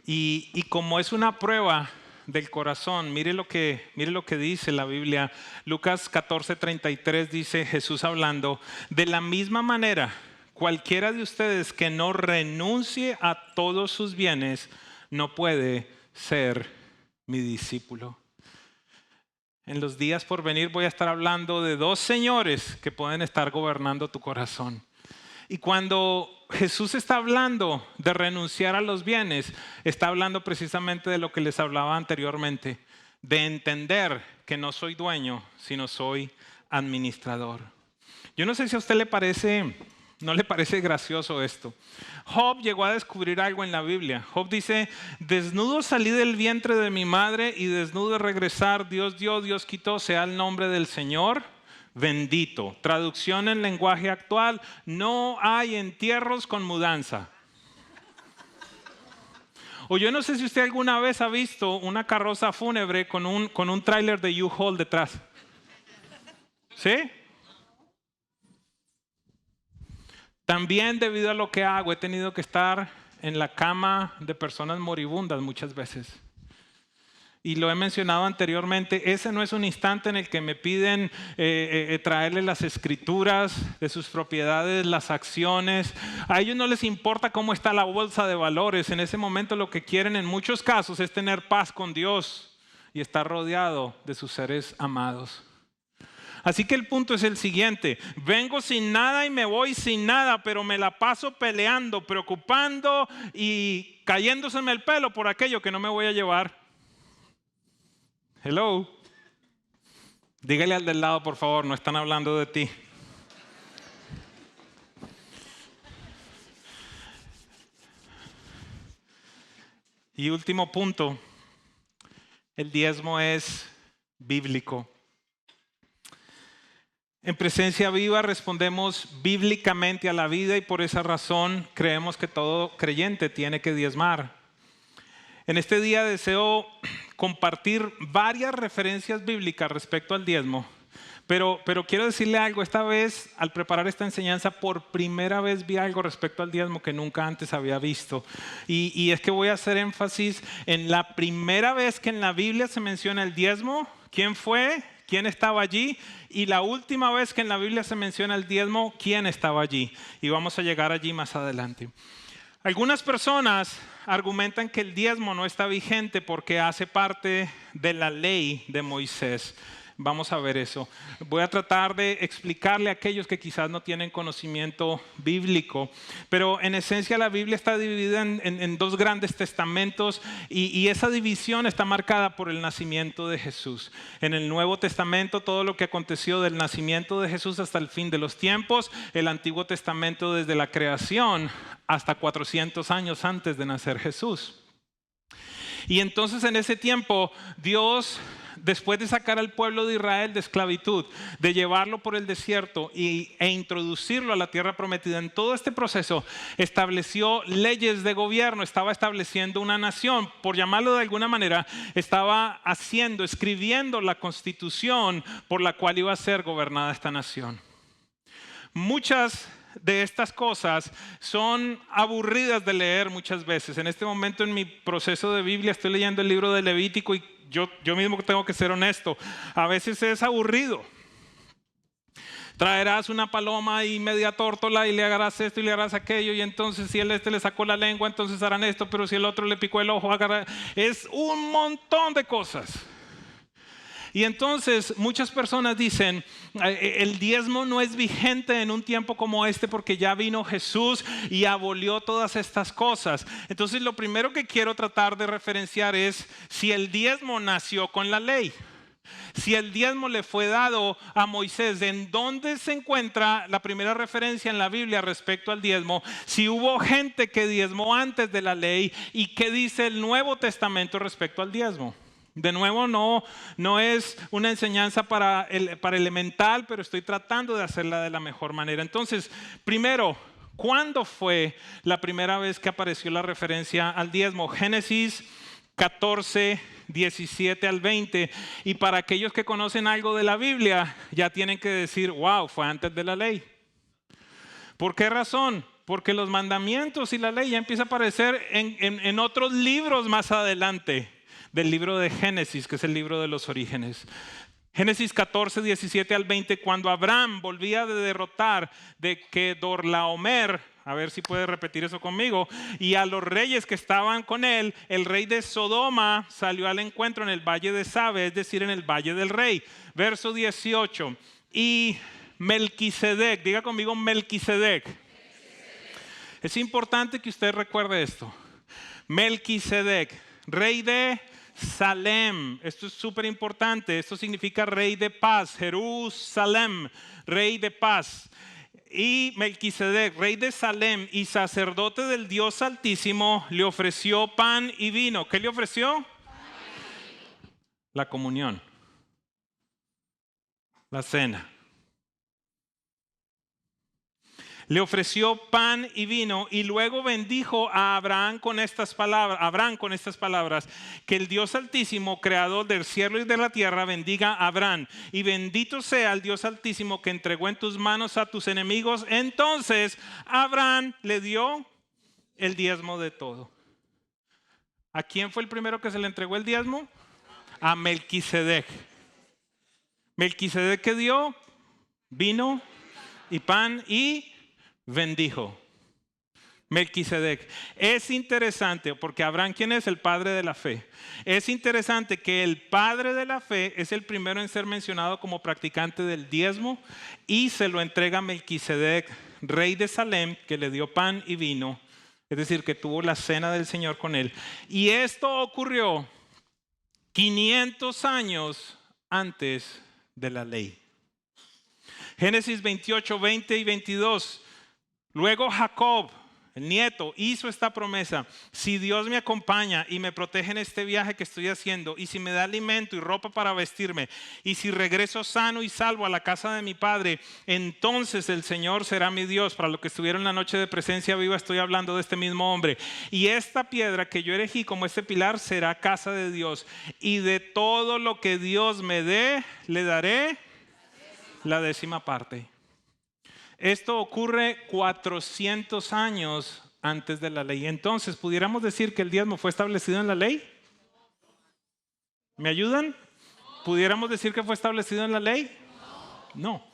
[SPEAKER 1] Y como es una prueba del corazón, mire lo que dice la Biblia. Lucas 14:33 dice Jesús hablando, de la misma manera, cualquiera de ustedes que no renuncie a todos sus bienes, no puede ser mi discípulo. En los días por venir voy a estar hablando de 2 señores que pueden estar gobernando tu corazón. Y cuando Jesús está hablando de renunciar a los bienes, está hablando precisamente de lo que les hablaba anteriormente, de entender que no soy dueño, sino soy administrador. Yo no sé si a usted no le parece gracioso esto. Job llegó a descubrir algo en la Biblia. Job dice, desnudo salí del vientre de mi madre y desnudo de regresar. Dios dio, Dios quitó, sea el nombre del Señor bendito. Traducción en lenguaje actual, no hay entierros con mudanza. O yo no sé si usted alguna vez ha visto una carroza fúnebre con un tráiler de U-Haul detrás. ¿Sí? También debido a lo que hago, he tenido que estar en la cama de personas moribundas muchas veces. Y lo he mencionado anteriormente, ese no es un instante en el que me piden traerle las escrituras de sus propiedades, las acciones. A ellos no les importa cómo está la bolsa de valores. En ese momento lo que quieren en muchos casos es tener paz con Dios y estar rodeado de sus seres amados. Así que el punto es el siguiente, vengo sin nada y me voy sin nada, pero me la paso peleando, preocupando y cayéndoseme el pelo por aquello que no me voy a llevar. Hello. Dígale al del lado, por favor, no están hablando de ti. Y último punto, el diezmo es bíblico. En Presencia Viva respondemos bíblicamente a la vida y por esa razón creemos que todo creyente tiene que diezmar. En este día deseo compartir varias referencias bíblicas respecto al diezmo Pero quiero decirle algo, esta vez al preparar esta enseñanza por primera vez vi algo respecto al diezmo que nunca antes había visto. Y es que voy a hacer énfasis en la primera vez que en la Biblia se menciona el diezmo, quién fue, quién estaba allí, y la última vez que en la Biblia se menciona el diezmo, quién estaba allí. Y vamos a llegar allí más adelante. Algunas personas argumentan que el diezmo no está vigente porque hace parte de la ley de Moisés. Vamos a ver eso. Voy a tratar de explicarle a aquellos que quizás no tienen conocimiento bíblico, pero en esencia la Biblia está dividida en dos grandes testamentos y esa división está marcada por el nacimiento de Jesús. En el Nuevo Testamento todo lo que aconteció del nacimiento de Jesús hasta el fin de los tiempos, el Antiguo Testamento desde la creación hasta 400 años antes de nacer Jesús. Y entonces en ese tiempo Dios, después de sacar al pueblo de Israel de esclavitud, de llevarlo por el desierto e introducirlo a la tierra prometida, en todo este proceso estableció leyes de gobierno, estaba estableciendo una nación, por llamarlo de alguna manera, estaba escribiendo la constitución por la cual iba a ser gobernada esta nación. Muchas de estas cosas son aburridas de leer muchas veces. En este momento en mi proceso de Biblia estoy leyendo el libro de Levítico y yo mismo tengo que ser honesto. A veces es aburrido. Traerás una paloma y media tórtola y le harás esto y le harás aquello, y entonces si le sacó la lengua, entonces harán esto, pero si el otro le picó el ojo, es un montón de cosas. Y entonces muchas personas dicen, el diezmo no es vigente en un tiempo como este porque ya vino Jesús y abolió todas estas cosas. Entonces lo primero que quiero tratar de referenciar es si el diezmo nació con la ley. Si el diezmo le fue dado a Moisés, ¿en dónde se encuentra la primera referencia en la Biblia respecto al diezmo? Si hubo gente que diezmó antes de la ley, ¿y qué dice el Nuevo Testamento respecto al diezmo? De nuevo, no es una enseñanza para elemental, pero estoy tratando de hacerla de la mejor manera. Entonces, primero, ¿cuándo fue la primera vez que apareció la referencia al diezmo? Génesis 14, 17 al 20. Y para aquellos que conocen algo de la Biblia, ya tienen que decir, wow, fue antes de la ley. ¿Por qué razón? Porque los mandamientos y la ley ya empiezan a aparecer en otros libros más adelante del libro de Génesis, que es el libro de los orígenes. Génesis 14, 17 al 20, cuando Abraham volvía de derrotar de Kedorlaomer, a ver si puede repetir eso conmigo, y a los reyes que estaban con él, el rey de Sodoma salió al encuentro en el valle de Sabe, es decir, en el valle del rey. Verso 18, y Melquisedec, diga conmigo Melquisedec. Es importante que usted recuerde esto. Melquisedec, rey de Salem, esto es súper importante, esto significa rey de paz, Jerusalem, rey de paz. Y Melquisedec, rey de Salem y sacerdote del Dios Altísimo, le ofreció pan y vino. ¿Qué le ofreció? La comunión, la cena. Le ofreció pan y vino y luego bendijo a Abraham con estas palabras, que el Dios Altísimo, creador del cielo y de la tierra, bendiga a Abraham. Y bendito sea el Dios Altísimo que entregó en tus manos a tus enemigos. Entonces Abraham le dio el diezmo de todo. ¿A quién fue el primero que se le entregó el diezmo? A Melquisedec. Melquisedec, ¿qué dio? Vino y pan y bendijo. Melquisedec. Es interesante porque Abraham, ¿quién es? El padre de la fe. Es interesante que el padre de la fe es el primero en ser mencionado como practicante del diezmo y se lo entrega a Melquisedec, rey de Salem, que le dio pan y vino, es decir, que tuvo la cena del Señor con él. Y esto ocurrió 500 años antes de la ley. Génesis 28, 20 y 22. Luego Jacob, el nieto, hizo esta promesa: si Dios me acompaña y me protege en este viaje que estoy haciendo, y si me da alimento y ropa para vestirme, y si regreso sano y salvo a la casa de mi padre, entonces el Señor será mi Dios. Para los que estuvieron la noche de presencia viva, estoy hablando de este mismo hombre. Y esta piedra que yo erigí como este pilar será casa de Dios, y de todo lo que Dios me dé, le daré la 10ª parte. Esto ocurre 400 años antes de la ley. Entonces, ¿pudiéramos decir que el diezmo fue establecido en la ley? ¿Me ayudan? ¿Pudiéramos decir que fue establecido en la ley? No.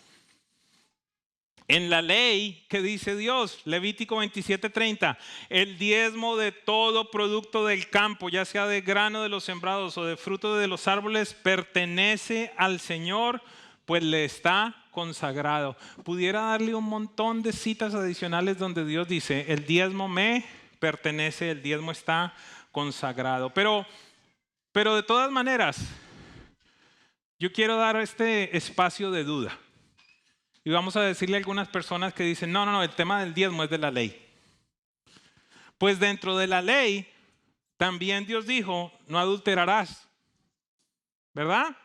[SPEAKER 1] En la ley, ¿qué dice Dios? Levítico 27:30, el diezmo de todo producto del campo, ya sea de grano de los sembrados o de fruto de los árboles, pertenece al Señor, pues le está consagrado. Pudiera darle un montón de citas adicionales donde Dios dice, el diezmo me pertenece, el diezmo está consagrado. Pero de todas maneras, yo quiero dar este espacio de duda. Y vamos a decirle a algunas personas que dicen, no, el tema del diezmo es de la ley. Pues dentro de la ley, también Dios dijo, no adulterarás. ¿Verdad?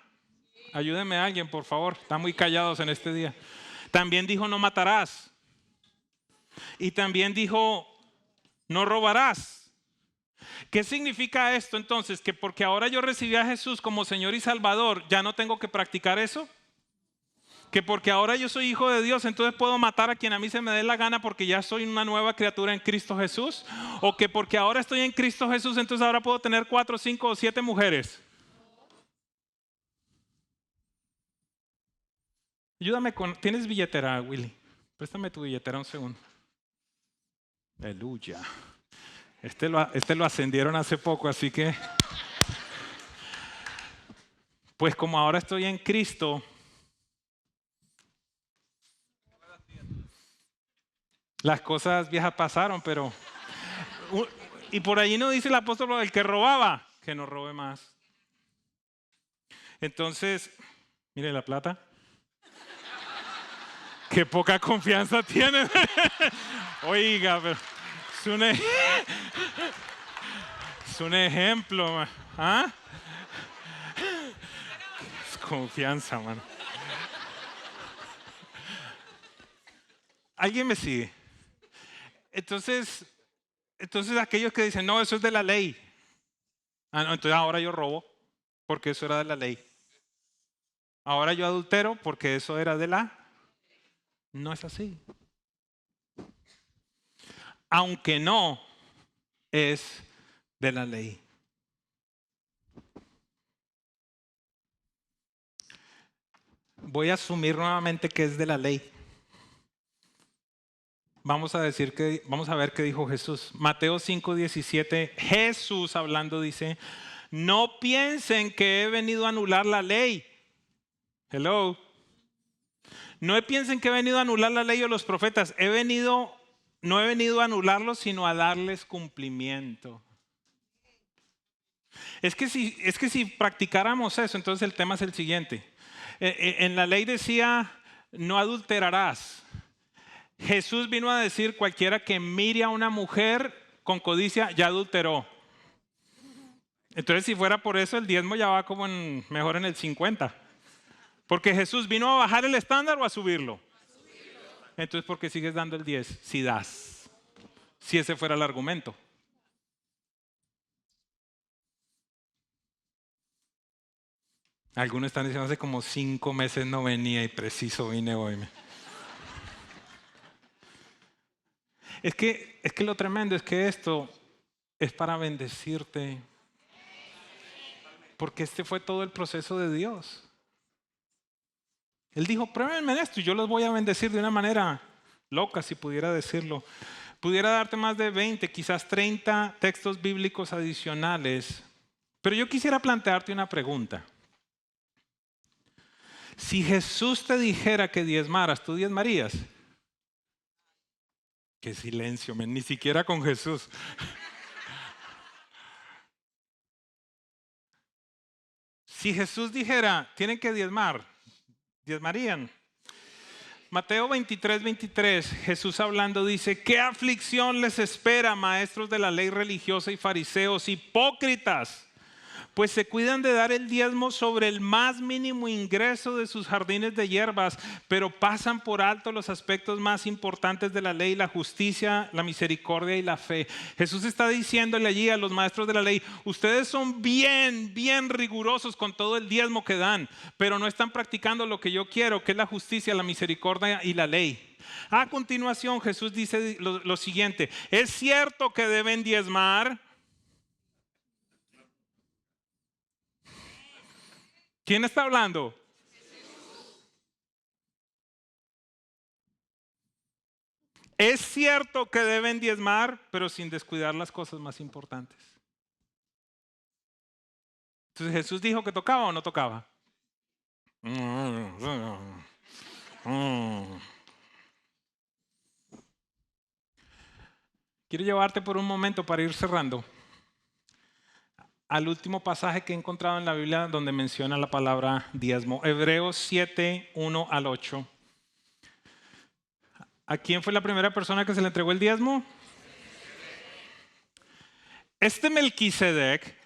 [SPEAKER 1] Ayúdenme a alguien, por favor. Están muy callados en este día. También dijo, no matarás. Y también dijo, no robarás. ¿Qué significa esto entonces? Que porque ahora yo recibí a Jesús como Señor y Salvador, ¿ya no tengo que practicar eso? Que porque ahora yo soy hijo de Dios, entonces puedo matar a quien a mí se me dé la gana porque ya soy una nueva criatura en Cristo Jesús. O que porque ahora estoy en Cristo Jesús, entonces ahora puedo tener 4, 5 o 7 mujeres. Ayúdame ¿tienes billetera, Willy? Préstame tu billetera un segundo. Aleluya. Este lo ascendieron hace poco, así que... Pues como ahora estoy en Cristo... Las cosas viejas pasaron, pero... Y por allí no dice el apóstol el que robaba, que no robe más. Entonces, mire la plata. Qué poca confianza tiene. Oiga, pero es un ejemplo. ¿Ah? Es confianza, mano. ¿Alguien me sigue? Entonces aquellos que dicen, no, eso es de la ley. Ah, no, entonces ahora yo robo, porque eso era de la ley. Ahora yo adultero, porque eso era de la... No es así. Aunque no es de la ley. Voy a asumir nuevamente que es de la ley. Vamos a ver qué dijo Jesús. Mateo 5:17, Jesús hablando dice, no piensen que he venido a anular la ley. Hello. No piensen que he venido a anular la ley o los profetas. No he venido a anularlos, sino a darles cumplimiento. Es que si practicáramos eso, entonces el tema es el siguiente. En la ley decía, no adulterarás. Jesús vino a decir, cualquiera que mire a una mujer con codicia ya adulteró. Entonces si fuera por eso el diezmo ya va como mejor en el 50. Porque Jesús vino a bajar el estándar o a subirlo. Entonces ¿por qué sigues dando el 10? Si das. Si ese fuera el argumento. Algunos están diciendo hace como 5 meses no venía y preciso vine hoy. Es que lo tremendo es que esto es para bendecirte. Porque este fue todo el proceso de Dios. Él dijo, pruébenme esto y yo los voy a bendecir de una manera loca, si pudiera decirlo. Pudiera darte más de 20, quizás 30 textos bíblicos adicionales. Pero yo quisiera plantearte una pregunta. Si Jesús te dijera que diezmaras, ¿tú diezmarías? Qué silencio, ni siquiera con Jesús. Si Jesús dijera, tienen que diezmar, diezmarían. Mateo 23:23, Jesús hablando dice, ¿qué aflicción les espera, maestros de la ley religiosa y fariseos, hipócritas? pues se cuidan de dar el diezmo sobre el más mínimo ingreso de sus jardines de hierbas, pero pasan por alto los aspectos más importantes de la ley: la justicia, la misericordia y la fe. Jesús está diciéndole allí a los maestros de la ley: ustedes son bien rigurosos con todo el diezmo que dan, pero no están practicando lo que yo quiero, que es la justicia, la misericordia y la ley. A continuación, Jesús dice lo siguiente: es cierto que deben diezmar. ¿Quién está hablando? Es cierto que deben diezmar, pero sin descuidar las cosas más importantes. Entonces, ¿Jesús dijo que tocaba o no tocaba? Quiero llevarte por un momento, para ir cerrando, al último pasaje que he encontrado en la Biblia donde menciona la palabra diezmo. Hebreos 7, 1 al 8. ¿A quién fue la primera persona que se le entregó el diezmo? Este Melquisedec,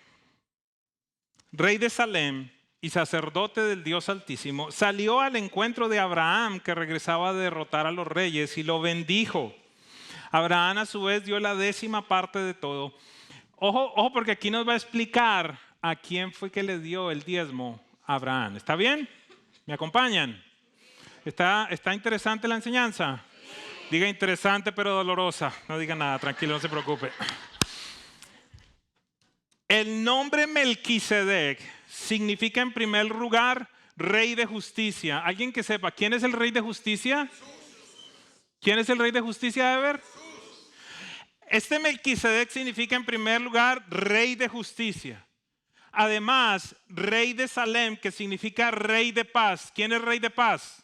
[SPEAKER 1] rey de Salem y sacerdote del Dios Altísimo, salió al encuentro de Abraham, que regresaba a derrotar a los reyes, y lo bendijo. Abraham a su vez dio la 10ª parte de todo. Ojo, porque aquí nos va a explicar a quién fue que le dio el diezmo a Abraham. ¿Está bien? ¿Me acompañan? ¿Está interesante la enseñanza? Diga interesante pero dolorosa. No diga nada, tranquilo, no se preocupe. El nombre Melquisedec significa, en primer lugar, rey de justicia. ¿Alguien que sepa quién es el rey de justicia? ¿Quién es el rey de justicia, Ever? Este Melquisedec significa, en primer lugar, rey de justicia. Además, rey de Salem, que significa rey de paz. ¿Quién es rey de paz?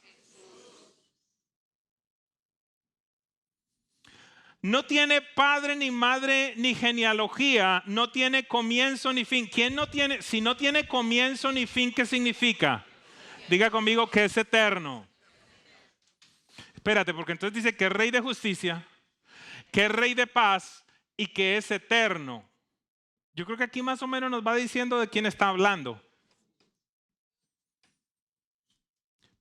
[SPEAKER 1] No tiene padre ni madre ni genealogía, no tiene comienzo ni fin. ¿Quién no tiene? Si no tiene comienzo ni fin, ¿qué significa? Diga conmigo que es eterno. Espérate, porque entonces dice que es rey de justicia, que es rey de paz y que es eterno. Yo creo que aquí más o menos nos va diciendo de quién está hablando.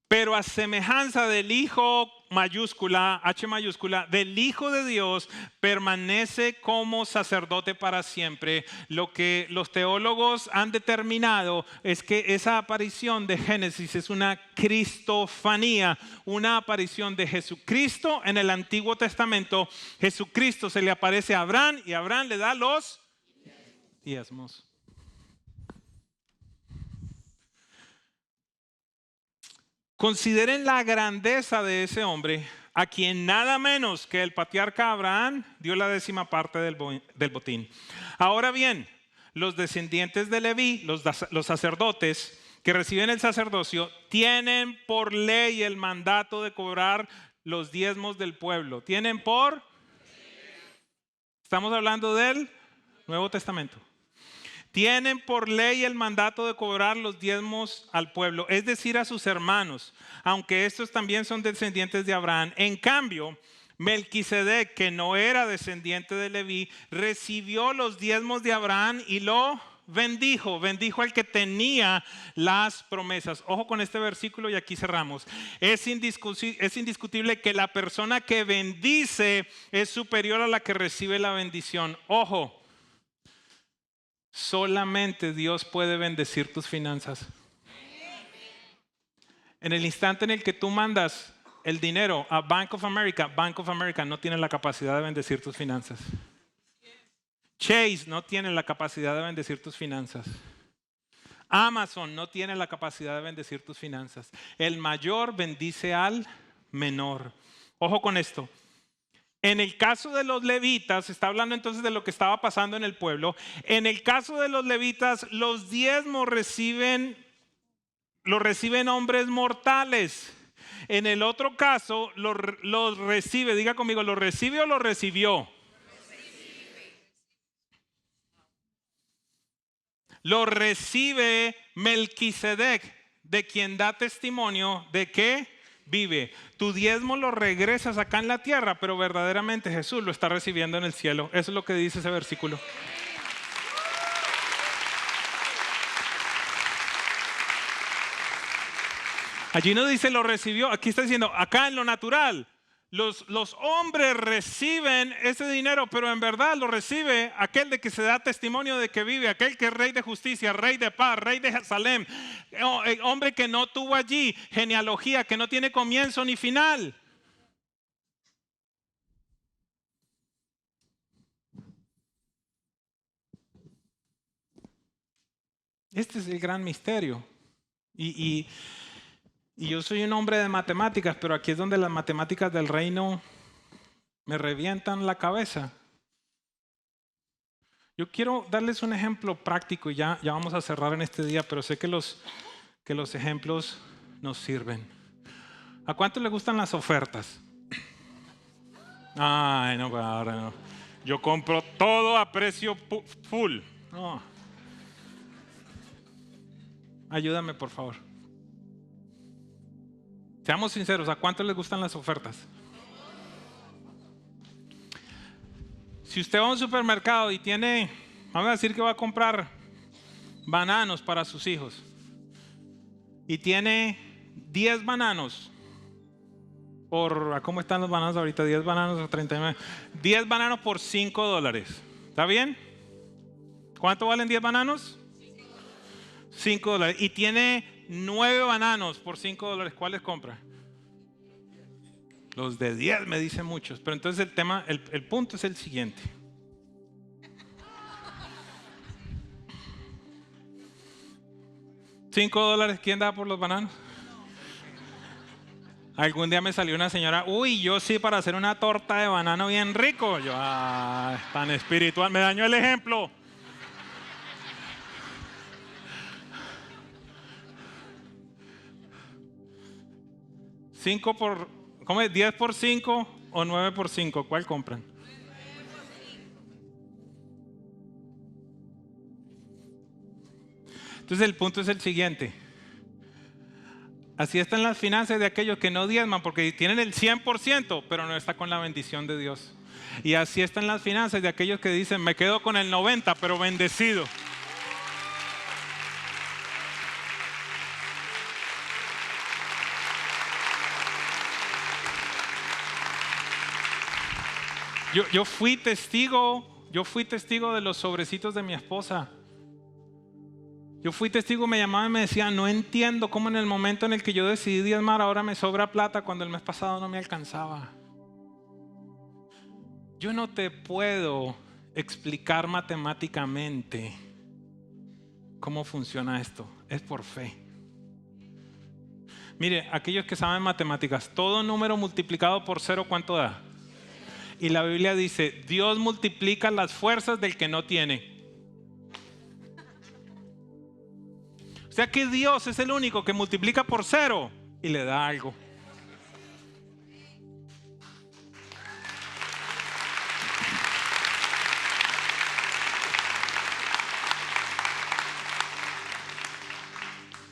[SPEAKER 1] Pero a semejanza del Hijo mayúscula, H mayúscula, del Hijo de Dios, permanece como sacerdote para siempre. Lo que los teólogos han determinado es que esa aparición de Génesis es una cristofanía, una aparición de Jesucristo en el Antiguo Testamento. Jesucristo se le aparece a Abraham y Abraham le da los diezmos. Consideren la grandeza de ese hombre, a quien nada menos que el patriarca Abraham dio la 10ª parte del botín. Ahora bien, los descendientes de Leví, los sacerdotes que reciben el sacerdocio, tienen por ley el mandato de cobrar los diezmos del pueblo. ¿Tienen por? Estamos hablando del Nuevo Testamento. Tienen por ley el mandato de cobrar los diezmos al pueblo, es decir, a sus hermanos, aunque estos también son descendientes de Abraham. En cambio, Melquisedec, que no era descendiente de Leví, recibió los diezmos de Abraham y lo bendijo al que tenía las promesas. Ojo con este versículo y aquí cerramos. Es indiscutible que la persona que bendice es superior a la que recibe la bendición. Ojo. Solamente Dios puede bendecir tus finanzas. En el instante en el que tú mandas el dinero a Bank of America no tiene la capacidad de bendecir tus finanzas. Chase no tiene la capacidad de bendecir tus finanzas. Amazon no tiene la capacidad de bendecir tus finanzas. El mayor bendice al menor. Ojo con esto. En el caso de los levitas, está hablando entonces de lo que estaba pasando en el pueblo. En el caso de los levitas, los diezmos los reciben hombres mortales. En el otro caso, los recibe, diga conmigo, ¿lo recibe o lo recibió? Lo recibe Melquisedec, de quien da testimonio de que vive. Tu diezmo lo regresas acá en la tierra, pero verdaderamente Jesús lo está recibiendo en el cielo. Eso es lo que dice ese versículo. Allí no dice lo recibió, aquí está diciendo, acá en lo natural. Los hombres reciben ese dinero, pero en verdad lo recibe aquel de que se da testimonio de que vive, aquel que es rey de justicia, rey de paz, rey de Jerusalén, hombre que no tuvo allí genealogía, que no tiene comienzo ni final. Este es el gran misterio. Y yo soy un hombre de matemáticas, pero aquí es donde las matemáticas del reino me revientan la cabeza. Yo quiero darles un ejemplo práctico y ya vamos a cerrar en este día, pero sé que los ejemplos nos sirven. ¿A cuánto le gustan las ofertas? Ay, no, ahora no. Yo compro todo a precio full. No. Ayúdame, por favor. Seamos sinceros, ¿a cuánto les gustan las ofertas? Si usted va a un supermercado y tiene, vamos a decir que va a comprar bananos para sus hijos y tiene 10 bananos por, ¿cómo están los bananos ahorita? 10 bananos a 39. 10 bananos por $5. ¿Está bien? ¿Cuánto valen 10 bananos? $5. Y tiene 9 bananos por $5. ¿Cuáles compra? Los de 10 me dicen muchos. Pero entonces el punto es el siguiente. $5, ¿quién da por los bananos? Algún día me salió una señora, uy, yo sí para hacer una torta de banano bien rico. Yo, tan espiritual, me dañó el ejemplo. ¿Cómo es? ¿10 por 5 o 9 por 5? ¿Cuál compran? Entonces el punto es el siguiente. Así están las finanzas de aquellos que no diezman porque tienen el 100%, pero no está con la bendición de Dios. Y así están las finanzas de aquellos que dicen, me quedo con el 90%, pero bendecido. Yo fui testigo de los sobrecitos de mi esposa. Yo fui testigo, me llamaban y me decían, no entiendo cómo en el momento en el que yo decidí diezmar ahora me sobra plata cuando el mes pasado no me alcanzaba. Yo no te puedo explicar matemáticamente cómo funciona esto, es por fe. Mire, aquellos que saben matemáticas, todo número multiplicado por 0, ¿cuánto da? Y la Biblia dice, Dios multiplica las fuerzas del que no tiene. O sea que Dios es el único que multiplica por 0 y le da algo.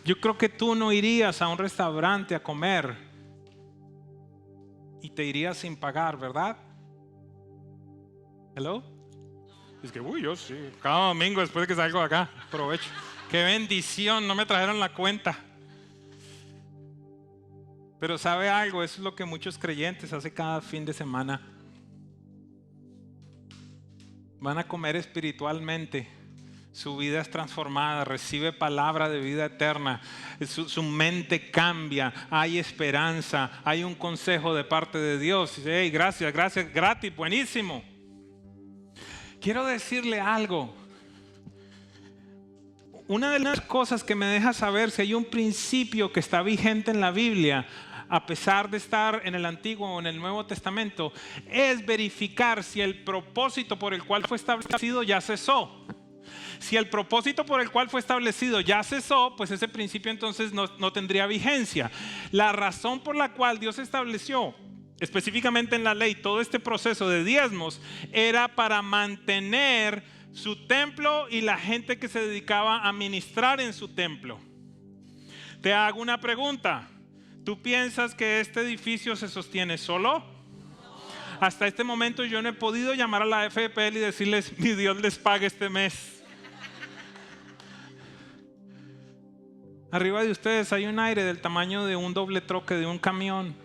[SPEAKER 1] Yo creo que tú no irías a un restaurante a comer y te irías sin pagar, ¿verdad? ¿Hello? Es que, yo sí, cada domingo después de que salgo de acá, aprovecho. Qué bendición, no me trajeron la cuenta. Pero ¿sabe algo? Eso es lo que muchos creyentes hacen cada fin de semana. Van a comer espiritualmente. Su vida es transformada, recibe palabra de vida eterna. Su mente cambia, hay esperanza, hay un consejo de parte de Dios. Dice, hey, gracias, gratis, buenísimo. Quiero decirle algo. Una de las cosas que me deja saber si hay un principio que está vigente en la Biblia, a pesar de estar en el Antiguo o en el Nuevo Testamento, es verificar si el propósito por el cual fue establecido ya cesó. Si el propósito por el cual fue establecido ya cesó, pues ese principio entonces no tendría vigencia. La razón por la cual Dios estableció específicamente en la ley todo este proceso de diezmos era para mantener su templo y la gente que se dedicaba a ministrar en su templo. Te hago una pregunta. ¿Tú piensas que este edificio se sostiene solo? Hasta este momento yo no he podido llamar a la FPL y decirles, mi Dios les pague este mes. Arriba de ustedes hay un aire del tamaño de un doble troque de un camión.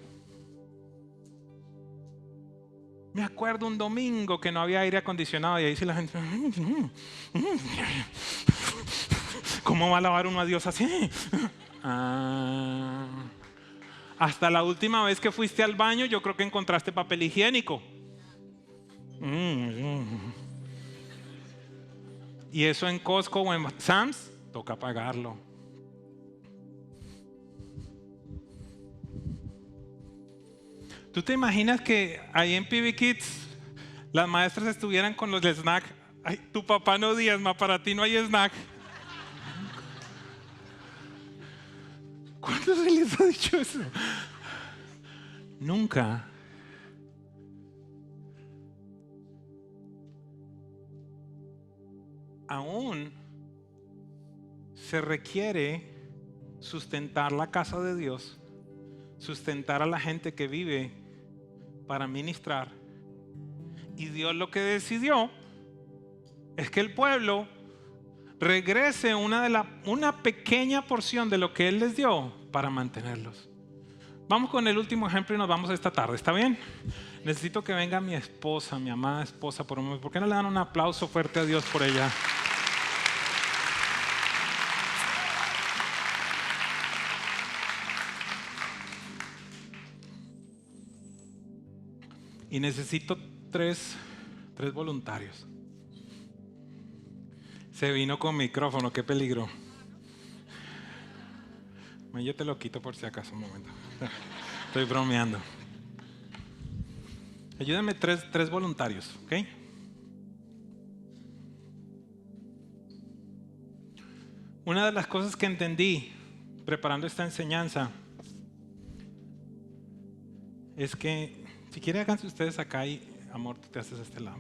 [SPEAKER 1] Me acuerdo un domingo que no había aire acondicionado y ahí sí la gente, ¿cómo va a lavar uno a Dios así? Hasta la última vez que fuiste al baño yo creo que encontraste papel higiénico. Y eso en Costco o en Sam's toca pagarlo. ¿Tú te imaginas que ahí en PB Kids las maestras estuvieran con los snacks? Ay, tu papá no diezma, para ti no hay snack. ¿Cuándo se les ha dicho eso? Nunca. Aún se requiere sustentar la casa de Dios, sustentar a la gente que vive para ministrar. Y Dios lo que decidió es que el pueblo regrese una pequeña porción de lo que Él les dio para mantenerlos. Vamos con el último ejemplo y nos vamos esta tarde, ¿está bien? Necesito que venga mi esposa, mi amada esposa, ¿por qué no le dan un aplauso fuerte a Dios por ella? Y necesito tres voluntarios. Se vino con micrófono, qué peligro. Yo te lo quito por si acaso un momento. Estoy bromeando. Ayúdenme tres voluntarios, ¿ok? Una de las cosas que entendí preparando esta enseñanza es que, si quieren háganse ustedes acá y, amor, tú te haces a este lado.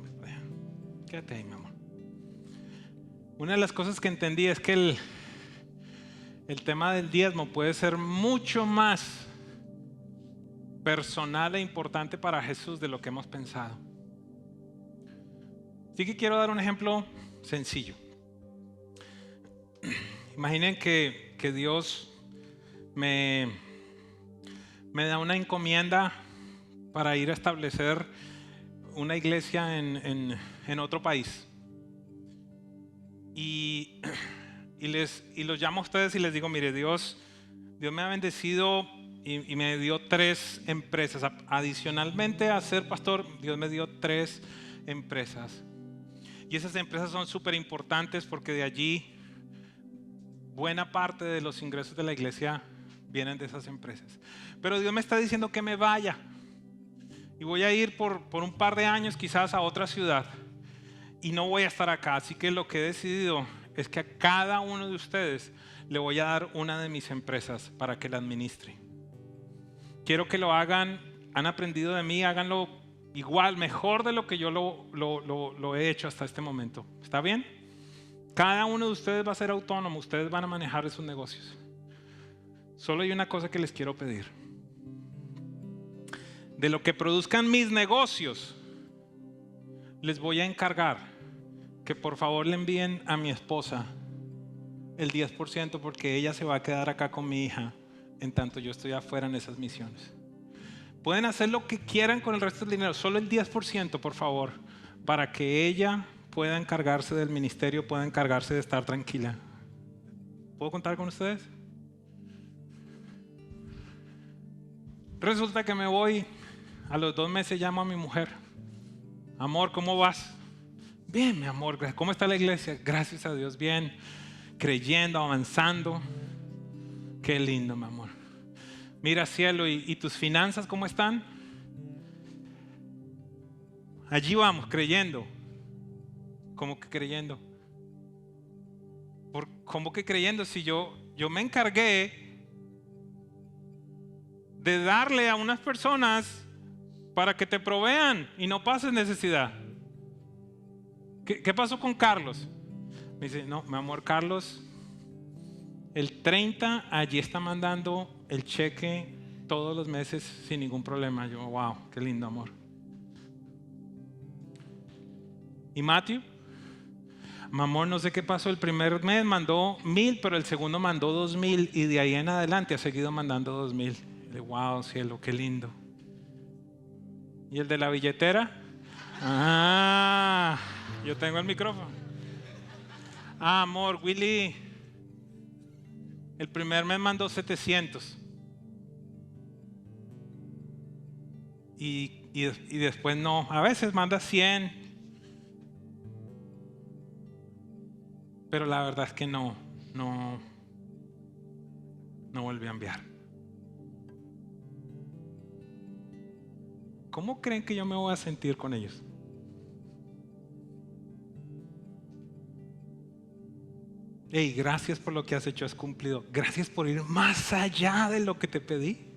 [SPEAKER 1] Quédate ahí, mi amor. Una de las cosas que entendí es que el tema del diezmo puede ser mucho más personal e importante para Jesús de lo que hemos pensado. Así que quiero dar un ejemplo sencillo. Imaginen que Dios me da una encomienda para ir a establecer una iglesia en otro país. Y los llamo a ustedes y les digo, mire, Dios me ha bendecido y me dio 3 empresas. Adicionalmente a ser pastor, Dios me dio 3 empresas. Y esas empresas son súper importantes porque de allí buena parte de los ingresos de la iglesia vienen de esas empresas. Pero Dios me está diciendo que me vaya. Y voy a ir por un par de años quizás a otra ciudad. Y no voy a estar acá. Así que lo que he decidido es que a cada uno de ustedes le voy a dar una de mis empresas para que la administre. Quiero que lo hagan, han aprendido de mí, háganlo igual, mejor de lo que yo lo he hecho hasta este momento. ¿Está bien? Cada uno de ustedes va a ser autónomo, ustedes van a manejar esos negocios. Solo hay una cosa que les quiero pedir. De lo que produzcan mis negocios, les voy a encargar que por favor le envíen a mi esposa el 10% porque ella se va a quedar acá con mi hija en tanto yo estoy afuera en esas misiones. Pueden hacer lo que quieran con el resto del dinero, solo el 10% por favor, para que ella pueda encargarse del ministerio, pueda encargarse de estar tranquila. ¿Puedo contar con ustedes? Resulta que me voy, a los 2 meses llamo a mi mujer. Amor, ¿cómo vas? Bien, mi amor, ¿cómo está la iglesia? Gracias a Dios, bien, creyendo, avanzando. Qué lindo, mi amor. Mira, cielo, ¿y tus finanzas cómo están? Allí vamos, creyendo. ¿Cómo que creyendo? ¿Cómo que creyendo? Si yo me encargué de darle a unas personas para que te provean y no pases necesidad. ¿Qué pasó con Carlos? Me dice, no, mi amor, Carlos, el 30 allí está mandando el cheque todos los meses sin ningún problema. Yo, wow, qué lindo, amor. ¿Y Matthew? Mamón, no sé qué pasó, el primer mes mandó 1,000, pero el segundo mandó 2,000 y de ahí en adelante ha seguido mandando 2,000. Wow, cielo, qué lindo. ¿Y el de la billetera? Ah, yo tengo el micrófono. Ah, amor, Willy, el primer mes mandó 700. Y después no, a veces manda 100. Pero la verdad es que no volví a enviar. ¿Cómo creen que yo me voy a sentir con ellos? Hey, gracias por lo que has hecho, has cumplido. Gracias por ir más allá de lo que te pedí.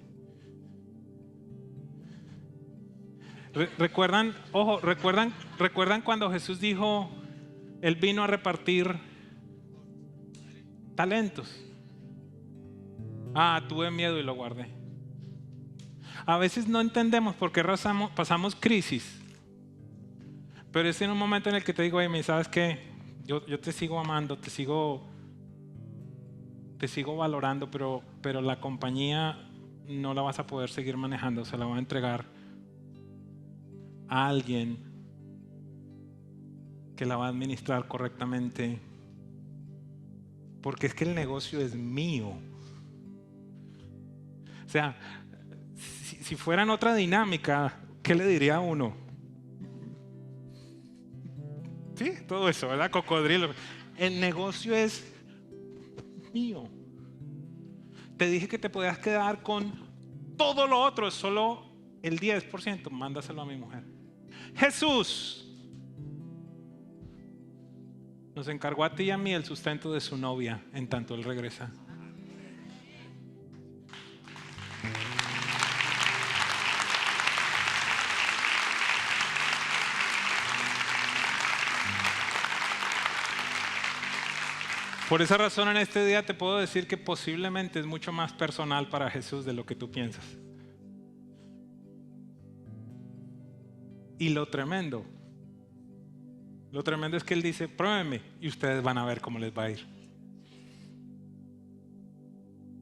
[SPEAKER 1] ¿Recuerdan cuando Jesús dijo, Él vino a repartir talentos? Tuve miedo y lo guardé. A veces no entendemos por qué pasamos crisis, pero es en un momento en el que te digo, oye, ¿sabes qué? Yo te sigo amando, te sigo valorando, pero la compañía no la vas a poder seguir manejando, se la voy a entregar a alguien que la va a administrar correctamente, porque es que el negocio es mío. O sea, si fuera en otra dinámica, ¿qué le diría a uno? Sí, todo eso, ¿verdad? Cocodrilo. El negocio es mío. Te dije que te podías quedar con todo lo otro, es solo el 10%. Mándaselo a mi mujer. Jesús nos encargó a ti y a mí el sustento de su novia en tanto Él regresa. Por esa razón en este día te puedo decir que posiblemente es mucho más personal para Jesús de lo que tú piensas. Y lo tremendo es que Él dice, pruébenme y ustedes van a ver cómo les va a ir.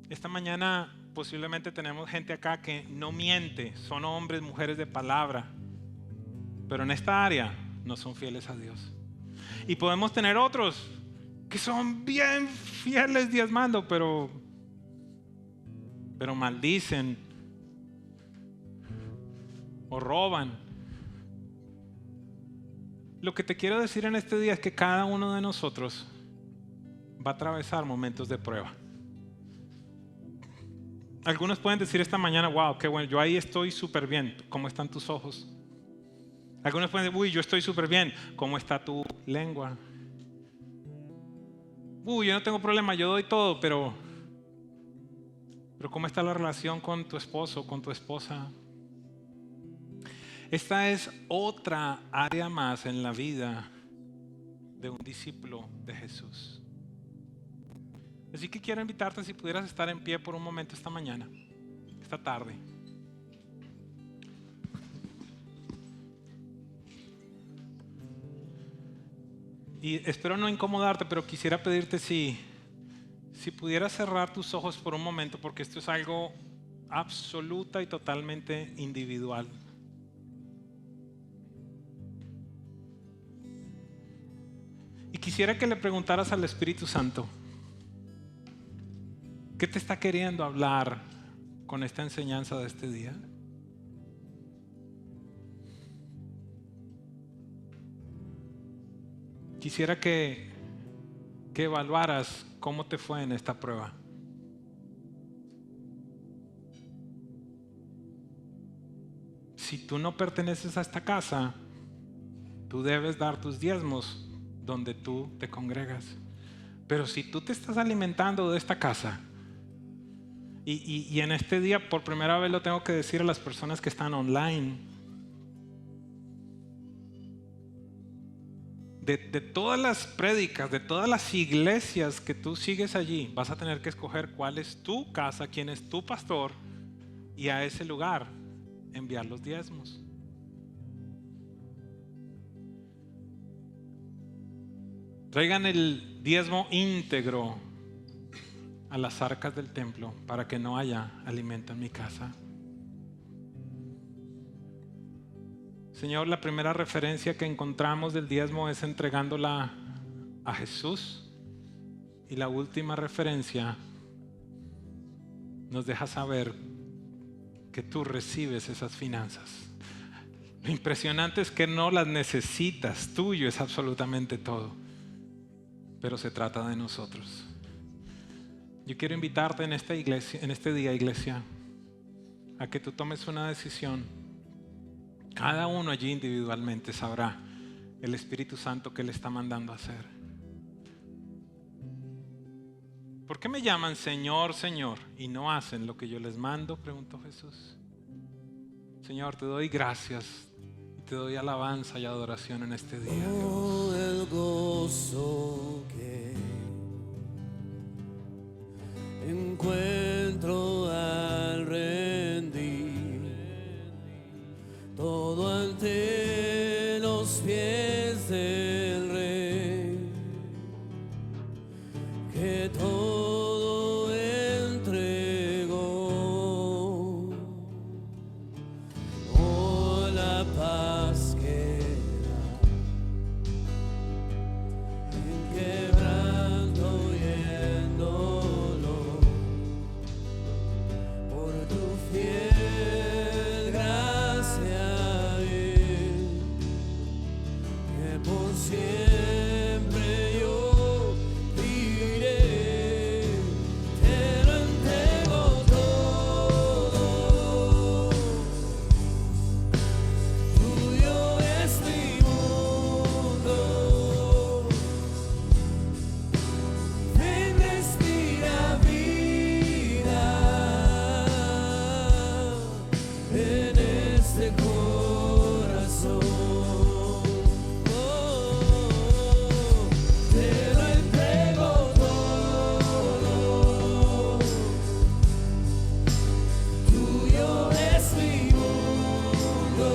[SPEAKER 1] Esta mañana posiblemente tenemos gente acá que no miente, son hombres, mujeres de palabra, pero en esta área no son fieles a Dios. Y podemos tener otros que son bien fieles diezmando, pero maldicen o roban. Lo que te quiero decir en este día es que cada uno de nosotros va a atravesar momentos de prueba. Algunos pueden decir esta mañana, wow, qué bueno, yo ahí estoy súper bien. ¿Cómo están tus ojos? Algunos pueden decir, uy, yo estoy súper bien. ¿Cómo está tu lengua? Uy, yo no tengo problema, yo doy todo, pero ¿cómo está la relación con tu esposo, con tu esposa? Esta es otra área más en la vida de un discípulo de Jesús. Así que quiero invitarte, si pudieras estar en pie por un momento esta mañana, esta tarde. Y espero no incomodarte, pero quisiera pedirte si pudieras cerrar tus ojos por un momento, porque esto es algo absoluta y totalmente individual. Y quisiera que le preguntaras al Espíritu Santo, ¿qué te está queriendo hablar con esta enseñanza de este día? Quisiera que evaluaras cómo te fue en esta prueba. Si tú no perteneces a esta casa, tú debes dar tus diezmos donde tú te congregas. Pero si tú te estás alimentando de esta casa, y en este día por primera vez lo tengo que decir a las personas que están online, de todas las prédicas, de todas las iglesias que tú sigues allí, vas a tener que escoger cuál es tu casa, quién es tu pastor, y a ese lugar enviar los diezmos. Traigan el diezmo íntegro a las arcas del templo para que no haya alimento en mi casa. Señor, la primera referencia que encontramos del diezmo es entregándola a Jesús, y la última referencia nos deja saber que tú recibes esas finanzas. Lo impresionante es que no las necesitas, tuyo es absolutamente todo, pero se trata de nosotros. Yo quiero invitarte en esta iglesia, en este día, iglesia, a que tú tomes una decisión. Cada uno allí individualmente sabrá el Espíritu Santo que le está mandando a hacer. ¿Por qué me llaman Señor, Señor y no hacen lo que yo les mando?, preguntó Jesús. Señor, te doy gracias y te doy alabanza y adoración en este día, Dios.
[SPEAKER 2] Oh, el gozo que encuentro al rendir todo ante los pies del Rey, que todo entregó. Oh, la paz que da en quebranto y en dolor, por tu fiel gracia, que por siempre yo diré, te lo entrego todo, tuyo es mi mundo, ven, respira vida en este corazón. Te lo entrego todo, tuyo es mi mundo,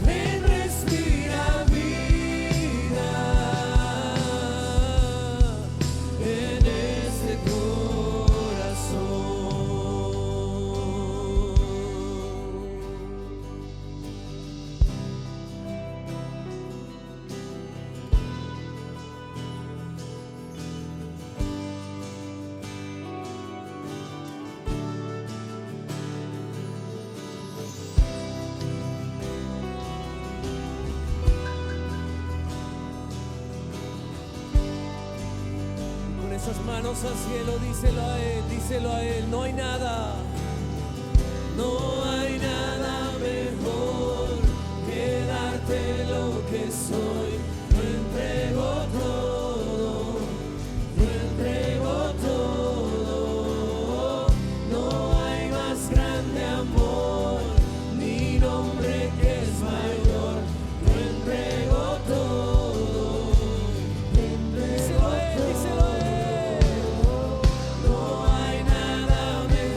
[SPEAKER 2] ven, respira vida en este corazón. Con esas manos al cielo, díselo a Él, no hay nada, no hay nada mejor que darte lo que soy. Lo entrego todo, lo entrego todo, no hay más grande amor, ni nombre que es mayor. Lo entrego todo, díselo a Él, díselo a Él. No hay nada mejor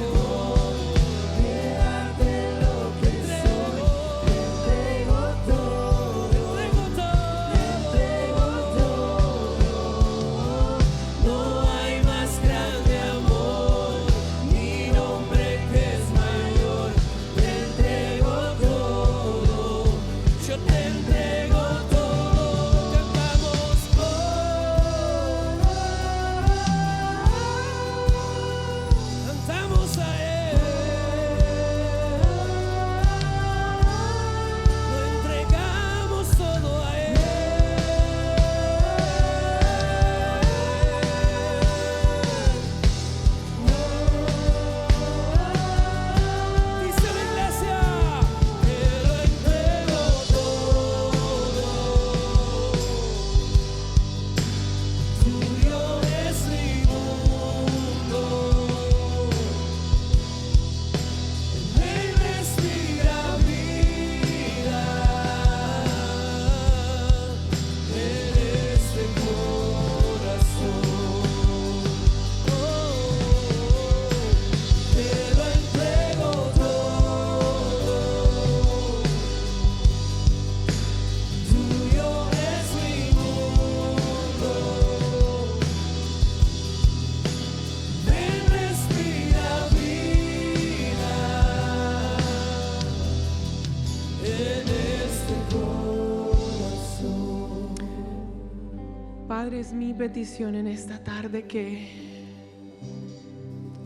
[SPEAKER 3] Padre, es mi petición en esta tarde que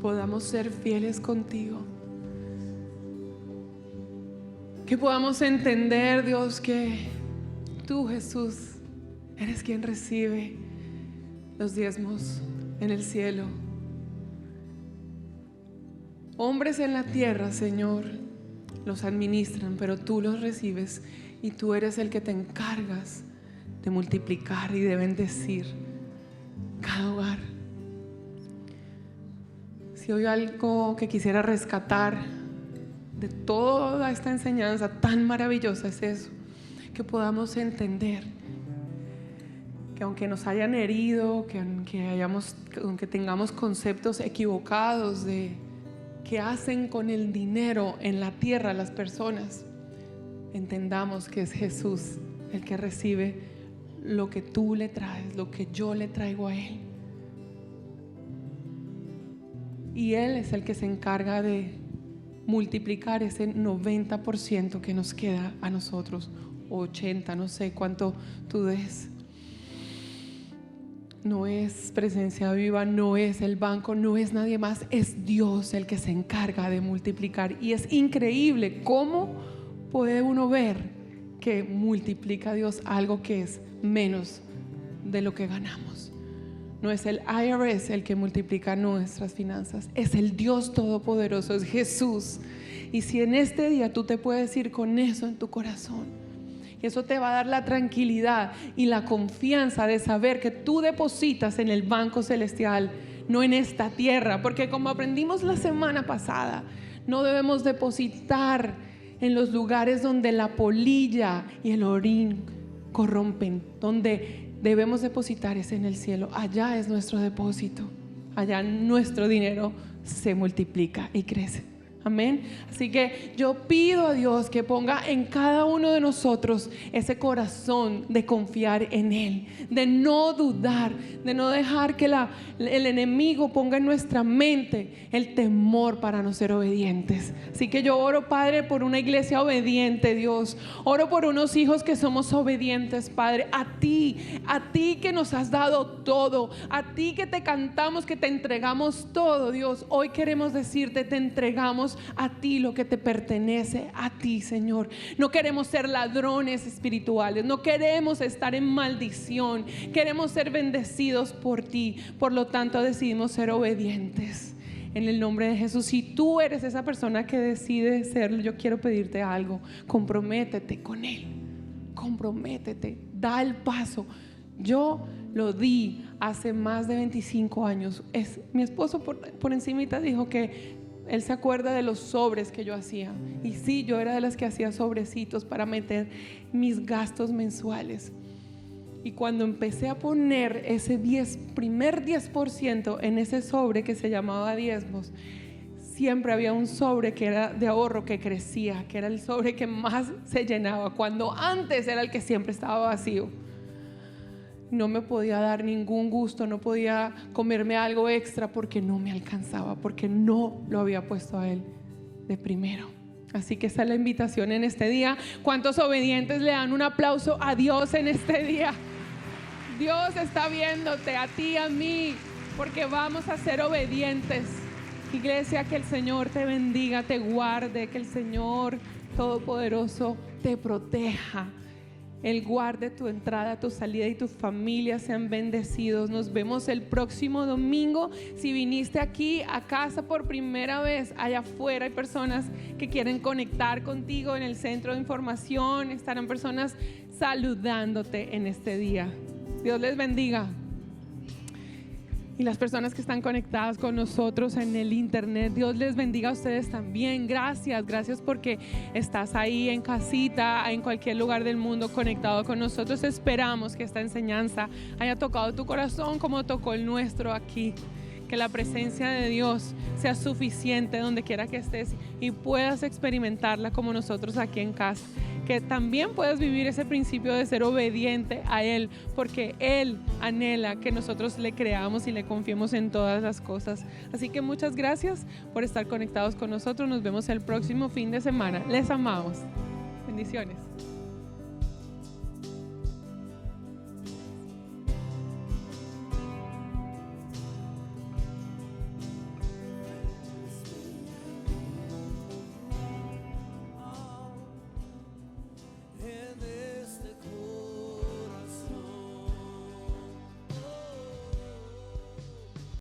[SPEAKER 3] podamos ser fieles contigo. Que podamos entender, Dios, que tú, Jesús, eres quien recibe los diezmos en el cielo. Hombres en la tierra, Señor, los administran, pero tú los recibes y tú eres el que te encargas de multiplicar y de bendecir cada hogar. Si hay algo que quisiera rescatar de toda esta enseñanza tan maravillosa, es eso, que podamos entender que aunque nos hayan herido, aunque tengamos conceptos equivocados de qué hacen con el dinero en la tierra las personas, entendamos que es Jesús el que recibe lo que tú le traes, lo que yo le traigo a Él. Y Él es el que se encarga de multiplicar ese 90% que nos queda a nosotros, o 80%, no sé cuánto tú des. No es Presencia Viva, no es el banco, no es nadie más, es Dios el que se encarga de multiplicar. Y es increíble cómo puede uno ver que multiplica a Dios algo que es menos de lo que ganamos. No es el IRS el que multiplica nuestras finanzas, es el Dios Todopoderoso, es Jesús. Y si en este día tú te puedes ir con eso en tu corazón, y eso te va a dar la tranquilidad y la confianza de saber que tú depositas en el banco celestial, no en esta tierra, porque como aprendimos la semana pasada, no debemos depositar en los lugares donde la polilla y el orín corrompen. Donde debemos depositar es en el cielo. Allá es nuestro depósito, allá nuestro dinero se multiplica y crece. Amén. Así que yo pido a Dios que ponga en cada uno de nosotros ese corazón de confiar en Él, de no dudar, de no dejar que el enemigo ponga en nuestra mente el temor para no ser obedientes. Así que yo oro, Padre, por una iglesia obediente, Dios. Oro por unos hijos que somos obedientes, Padre, a ti que nos has dado todo, a ti que te cantamos, que te entregamos todo, Dios. Hoy queremos decirte, te entregamos a ti lo que te pertenece a ti, Señor. No queremos ser ladrones espirituales, no queremos estar en maldición, queremos ser bendecidos por ti. Por lo tanto, decidimos ser obedientes en el nombre de Jesús. Si tú eres esa persona que decide serlo, yo quiero pedirte algo: comprométete con Él, comprométete, da el paso. Yo lo di hace más de 25 años. Mi esposo por encimita dijo que él se acuerda de los sobres que yo hacía. Y sí, yo era de las que hacía sobrecitos para meter mis gastos mensuales. Y cuando empecé a poner ese primer 10% en ese sobre que se llamaba diezmos, siempre había un sobre que era de ahorro que crecía, que era el sobre que más se llenaba, cuando antes era el que siempre estaba vacío. No me podía dar ningún gusto, no podía comerme algo extra porque no me alcanzaba, porque no lo había puesto a Él de primero. Así que esa es la invitación en este día. ¿Cuántos obedientes le dan un aplauso a Dios en este día? Dios está viéndote, a ti, a mí, porque vamos a ser obedientes. Iglesia, que el Señor te bendiga, te guarde, que el Señor Todopoderoso te proteja. Él guarde tu entrada, tu salida y tu familia sean bendecidos. Nos vemos el próximo domingo. Si viniste aquí a casa por primera vez, allá afuera hay personas que quieren conectar contigo en el centro de información. Estarán personas saludándote en este día. Dios les bendiga. Y las personas que están conectadas con nosotros en el internet, Dios les bendiga a ustedes también. Gracias porque estás ahí en casita, en cualquier lugar del mundo conectado con nosotros. Esperamos que esta enseñanza haya tocado tu corazón como tocó el nuestro aquí. Que la presencia de Dios sea suficiente donde quiera que estés y puedas experimentarla como nosotros aquí en casa. Que también puedas vivir ese principio de ser obediente a Él, porque Él anhela que nosotros le creamos y le confiemos en todas las cosas. Así que muchas gracias por estar conectados con nosotros. Nos vemos el próximo fin de semana. Les amamos. Bendiciones.